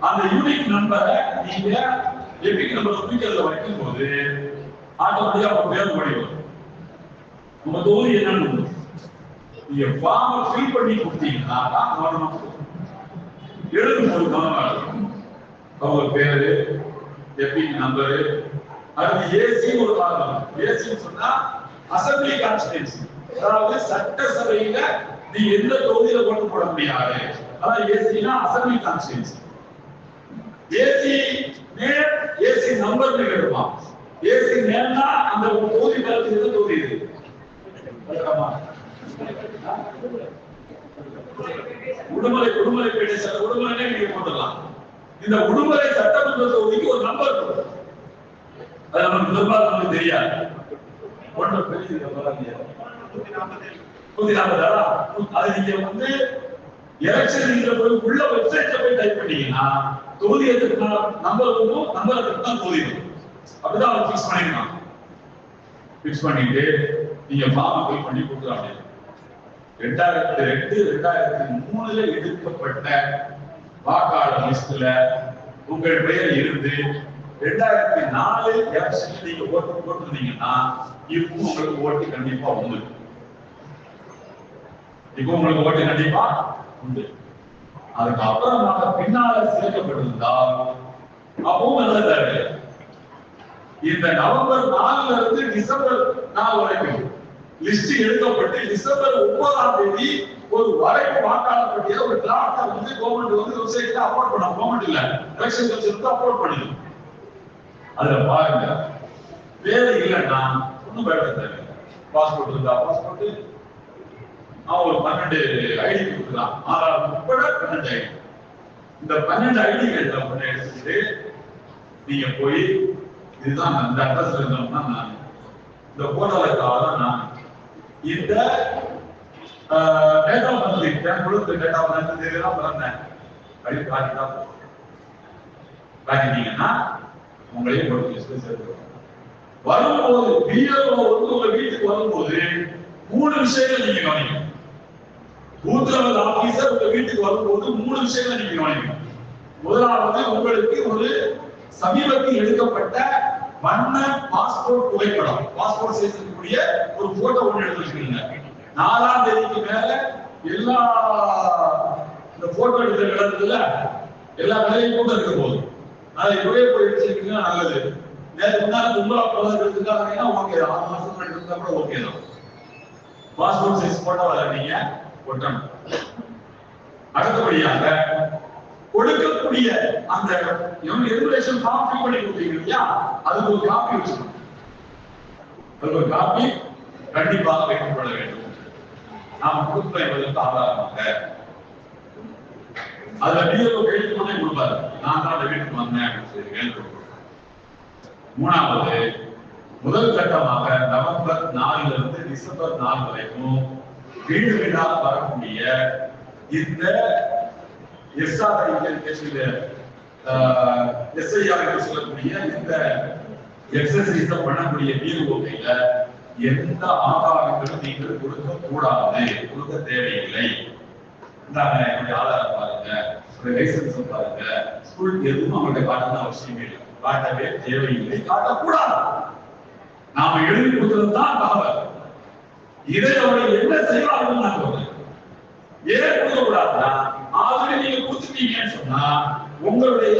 அந்த யூனிக் நம்பரை நீங்க எபிக் நம்பர் ஸ்பீக்கர்ல வைக்கும் போது ஆட்டோமேட்டிக்கா உங்க பேர் படிக்கும். உங்க தொகுதி என்னன்னு நீங்க ஃபார்மை ஃபில் பண்ணி கொடுத்தீங்கன்னா தான் கவர்மெண்ட் எழுதும் போது கவனமா இருக்கும். அவங்க பேரு, எபிக் நம்பரு, அது ஏசி ஒரு காரணம். ஏசின்னு சொன்னா அசம்பிளி கான்ஸ்டிட்யூன்சி, அதாவது சட்டசபையில நீ எந்த தொகுதியில ஓட்டு போட முடியாது. அதான் ஏசினா assembly constituency. AC name, AC number எடுப்பான். ஏசி நேம்னா அந்த தொகுதி பேருக்கு எந்த தொகுதி இது? உடுமலைப்பேட்டை சட்ட உடுமலை நீங்க போடலாம். இந்த உடுமலை சட்டமன்ற தொகுதிக்கு ஒரு நம்பர் இருக்கும். அது நமக்கு பெரும்பாலும் நமக்கு தெரியாது. ஒன்று பெரிய நம்பர் 140. அது நீங்க வந்து எலெக்ஷன் நீங்க போய் உள்ள வெப்சைட்ல போய் டைப் பண்ணீங்கன்னா தொகுதி எதுக்கு நம்பர் வரும், நம்பர் எதுக்கு தான் தொகுதி வரும். அப்படிதான் அவங்க ஃபிக்ஸ் பண்ணிக்கலாம். ஃபிக்ஸ் பண்ணிட்டு நீங்க ஃபார்ம் ஃபில் பண்ணி கொடுக்குறாங்க. 2002 2003 எடுக்கப்பட்ட வாக்காளர் லிஸ்ட்ல உங்கள் பெயர் இருந்து 2004 எலெக்ஷன்ல நீங்க ஓட்டு போட்டுருந்தீங்கன்னா இப்போ உங்களுக்கு ஓட்டு கண்டிப்பா உண்டு. இப்போ உங்களுக்கு ஓட்டு கண்டிப்பா உண்டு. அதுக்கு அப்புறமாக பின்னால சேர்க்கப்பட்டிருந்தால் அப்பவும் நல்லது. இந்த நவம்பர் 4 இருந்து டிசம்பர் 4 வரைக்கும் லிஸ்ட் எடுக்கப்பட்டு டிசம்பர் 9ஆம் தேதி ஒரு வரைவு வாக்காளர் பட்டியல ஒரு டிராஃப்ட் வந்து கவர்மெண்ட் வந்து வெப்சைட்ல அப்லோட் பண்ண. கவர்மெண்ட் இல்ல, எலெக்ஷன் கமிஷனுக்கு அப்லோட் பண்ணுது. அதுல பாருங்க, பேரு இல்லைன்னா ஒன்னும் பயப்பட தேவை. பாஸ்போர்ட் இருந்தா பாஸ்போர்ட், அவன் ஒரு 12 ஐடி கொடுக்குறான். ஆதார் உட்பட 12 ஐடி. இந்த 12 ஐடிகளை ஒண்ணு எடுத்துட்டு நீங்க போய் இதுதான் இந்த அட்ரஸ்ல இருந்தோம்னா நான், இந்த போட்டோல இருக்காதான் நான், இந்த டேட்டா பண்ணிட்டேன், கொடுத்த டேட்டா வந்து இதெல்லாம் பண்ணேன் அப்படி காட்டிட்டீங்கன்னா உங்களையும் ஒரு லிஸ்ட்ல சேர்த்துருவாங்க. வரும்போது BLO வந்து உங்க வீட்டுக்கு வரும்போது 3 விஷயங்கள் நீங்க கவனிக்கணும். பூத் லெவல் ஆபீசர் உங்க வீட்டுக்கு வரும்போது 3 விஷயங்களை நீங்க கவனிக்கணும். முதலாவது, உங்களுக்கு ஒரு சமீபத்தில் எடுக்கப்பட்ட வண்ண பாஸ்போர்ட் புகைப்படம், பாஸ்போர்ட் சைஸ் இருக்கக்கூடிய ஒரு போட்டோ ஒன்று எடுத்து வச்சுக்கீங்க. 4ஆம் தேதிக்கு மேல எல்லா இந்த போட்டோ எடுக்கிற இடத்துல எல்லா வேலையும் கூட இருக்க போகுது. அதை இப்பவே போய் எடுத்துக்கிட்டீங்கன்னா நல்லது. நேற்று முன்னாடி கும்பலா பிரதமர் எடுத்துக்காங்கன்னா ஓகே, 6 மாசம் எடுத்தா கூட ஓகே தான். பாஸ்போர்ட் சைஸ் போட்டோ வர நீங்க ஒட்டணும். அடுத்தபடியாக கொடுக்கக்கூடிய அந்த எலிமினேஷன் ஃபார்ம் ஃபில் பண்ணி கொடுத்தீங்க இல்லையா, அதுக்கு ஒரு காப்பி வச்சுக்கணும். அதுக்கு ஒரு காப்பி கண்டிப்பாக வைக்கப்பட வேண்டும். நாம கொடுத்த என்பதற்கு ஆதாரமாக அதுல வீடியோ எழுதி பண்ணி கொடுப்பாரு, நான் தான் அந்த வீட்டுக்கு வந்தேன் அப்படின்னு சொல்லி. மூணாவது, முதல் கட்டமாக நவம்பர் 4 இருந்து டிசம்பர் 4 வரைக்கும் வீடு வீடாக வரக்கூடிய இந்த எஸ்ஐஆர் என்று சொல்லக்கூடிய இந்த எக்ஸசைஸ் பண்ணக்கூடிய வீடுகோட்டையில எந்த ஆதாரங்களும் நீங்கள் கொடுக்க கூடாது, கொடுக்க தேவையில்லை. என்னுடைய ஆதாரம் பாருங்க, லைசன்ஸ் பாருங்க, ஸ்கூல் எதுவும் அவங்களுடைய காட்டணும் அவசியம் இல்லை, காட்டவே தேவையில்லை, காட்டக்கூடாது. நாம எழுதி கொடுக்கிறது தான் தகவல். இதை அவர்கள் என்ன செய்வார்கள் நான் சொல்றேன். ஏன் கொடுக்க கூடாதுன்னா, ஆல்ரெடி நீங்க கொடுத்துட்டீங்கன்னு சொன்னா உங்களுடைய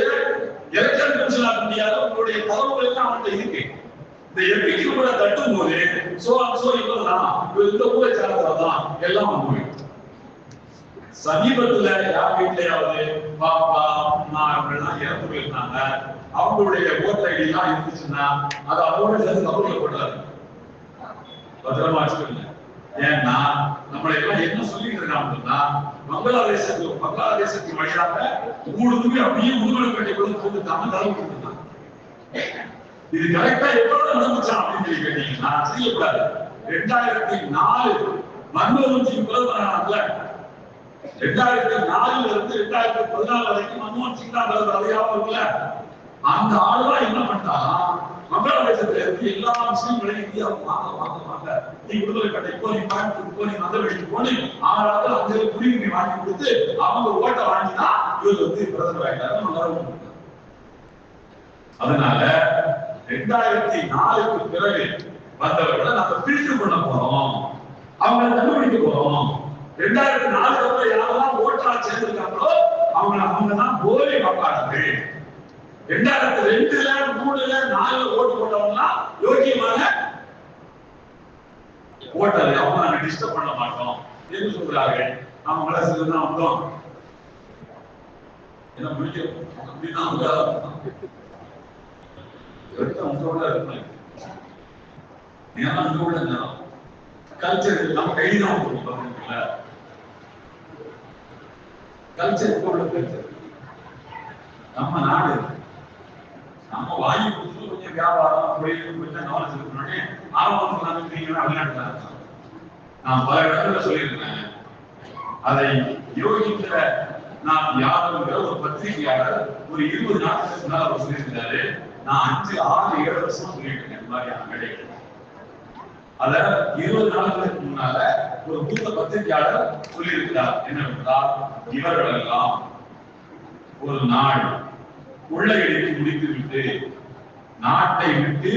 எலக்ஷன் கமிஷன் ஆக முடியாத உங்களுடைய தகவல்கள் எல்லாம் அவங்கள்ட்ட இருக்கு. இந்த எம்பிக்கு கூட தட்டும் போது இவர்தான் இந்த ஊரை சேர்ந்ததான் எல்லாம் வந்து சமீபத்துல யார் வீட்லயாவது பாப்பா அம்மா அவங்கெல்லாம் இறந்து போயிருந்தாங்க, அவங்களுடைய ஓட்டர் ஐடி எல்லாம் இருந்துச்சுன்னா அது அதோட சேர்ந்து கவர்ல போட்டாரு, பத்திரமா வச்சுக்கல. ஏன்னா நம்மளை எல்லாம் என்ன சொல்லிட்டு இருக்காங்கன்னா, பங்களாதேசத்தின் வழியாக ஊடுருவி அப்படியே முதுகலை போட்டுட்டாங்க, தலை போட்டுட்டாங்க. இது கரெக்டா எவ்வளவு நடந்துச்சா அப்படின்னு சொல்லி கேட்டீங்கன்னா செய்யக்கூடாது. 2004 மன்மோகன் சிங் பிரதமரானார்ல, 2004 இருந்து 2014 வரைக்கும் மன்மோகன் சிங் தான் பிரதமர், அதையாவும் இருக்குல்ல. அந்த ஆளுதான் என்ன பண்ணிட்டாங்க, மங்களாதேசத்துல இருந்து எல்லா முஸ்லீம்களையும் இந்தியாவுக்கு வாங்க வாங்க வாங்க, நீ விடுதலை கட்டை இப்போ நீ பாயிண்ட் இப்போ நீ மத வெளிக்கு போனி 6 ஆண்டுகள் அங்கே குடியுரிமை வாங்கி கொடுத்து அவங்க ஓட்டை வாங்கினா இவர் வந்து பிரதமர் ஆயிட்டாரு. அதனால 2004க்கு பிறகு வந்தவர்களை நம்ம பிரித்து பண்ண போறோம், அவங்களை கண்டுபிடிக்க போறோம். 2004 அப்புறம் யாரெல்லாம் ஓட்டா சேர்ந்திருக்காங்களோ அவங்க தான் போலி வாக்காளர்கள். 2002ல 3ல 4ல ஓட்டு போட்டவங்கலாம் யோகியமான ஓட்டர், அவங்க நாங்க டிஸ்டர்ப் பண்ண மாட்டோம் என்று சொல்றார்கள். நாம மனசுல தான் வந்தோம், என்ன முடியும் அப்படின்னா கல்ச்சர் நம்ம கைதான் கல்ச்சர் நம்ம நாடு, நம்ம வாங்கி கொடுத்து கொஞ்சம் வியாபாரம் தொழில் கொஞ்சம் நாலேஜ் இருக்கணும்னே ஆரம்பத்தில் நடந்துட்டீங்கன்னா வெளிநாட்டுல நான் பல இடத்துல சொல்லியிருக்கேன். அதை யோகிக்கிற நான் யாருங்கிற ஒரு பத்திரிகையாளர் ஒரு 20 நாட்களுக்கு முன்னால் அவர் சொல்லியிருந்தாரு. நான் 5, 6, 7 வருஷமா சொல்லிட்டு இருக்கேன் இந்த மாதிரியான வேலைகள். அத 20 நாட்களுக்கு முன்னால ஒரு மூத்த பத்திரிகையாளர் சொல்லியிருக்கிறார் என்னவென்றால், இவர்கள் எல்லாம் ஒரு நாள் கொள்ளையடித்து முடித்து விட்டு நாட்டை விட்டு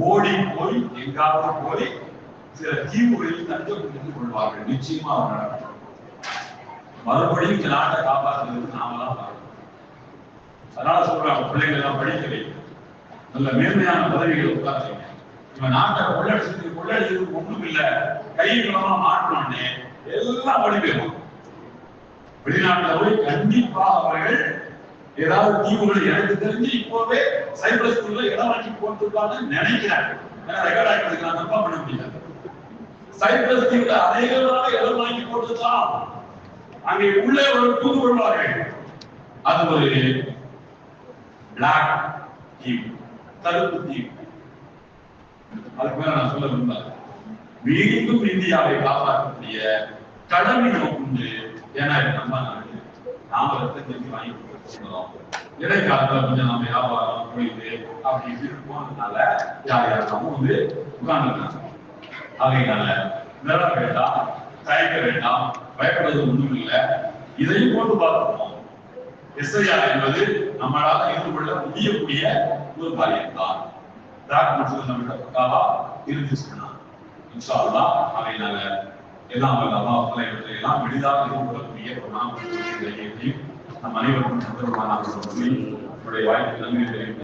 ஓடி போய் எங்காவது போய் சில தீவுகளில் தஞ்சம் புரிந்து கொள்வார்கள். நிச்சயமா அவர் நடக்கும். மறுபடியும் இந்த நாட்டை காப்பாற்றுறது நாம தான் பார்க்கணும். அதனால சொல்றாங்க, பிள்ளைகள் எல்லாம் படிக்க வைக்க நல்ல மேன்மையான பதவிகள் உட்கார்ந்து இவன் நாட்டை கொள்ளடிச்சது ஒண்ணும் இல்ல, கைகளமா மாற்றணும்னு எல்லாம் படிக்கலாம். வெளிநாட்டுல போய் கண்டிப்பா அவர்கள் ஏதாவது தீவுகள் எனக்கு தெரிஞ்சு இப்போவே சைப்ரஸ்ல இடம் வாங்கி போட்டுருக்காங்கன்னு நினைக்கிறாங்க. ரெக்கார்ட் ஆகிட்டு நான் தப்பா பண்ண முடியாது. சைப்ரஸ் தீவுல அநேகமான இடம் வாங்கி போட்டுதான் அங்கே உள்ளே ஒரு தூது கொள்வார்கள். அது ஒரு பிளாக் தீவு, கருப்பு தீவு. அதுக்கு மேல நான் சொல்ல விரும்பல. மீண்டும் இந்தியாவை காப்பாற்றக்கூடிய கடமை நமக்கு உண்டு. ஏன்னா நம்ம நாடு, நாம ரத்தம் செஞ்சு வாங்கி கொடுத்துருக்கோம். இடைக்காலத்துல கொஞ்சம் நம்ம வியாபாரம் தொழில் அப்படி போனதுனால யார் யாரும் வந்து உட்கார்ந்துருக்காங்க. ஆகையினால நிற வேண்டாம், தயக்க வேண்டாம், பயப்படுவது ஒன்றும் இல்லை. இதையும் போட்டு பார்க்கணும். எஸ்ஐஆர் என்பது நம்மளால எதிர்கொள்ள முடியக்கூடிய ஒரு காரியம் தான். டாக்குமெண்ட்ஸ் நம்ம பக்காவா இருந்து சொன்னாங்க. இன்ஷா அல்லாஹ் அதை நாங்க எல்லாம் வல்ல அல்லாஹ் இவற்றையெல்லாம் எளிதாக எதிர்கொள்ளக்கூடிய ஒரு நாம் நம் அனைவருக்கும் சந்தர்ப்பமான சொல்லி என்னுடைய வாய்ப்பு நன்றி தெரிவித்து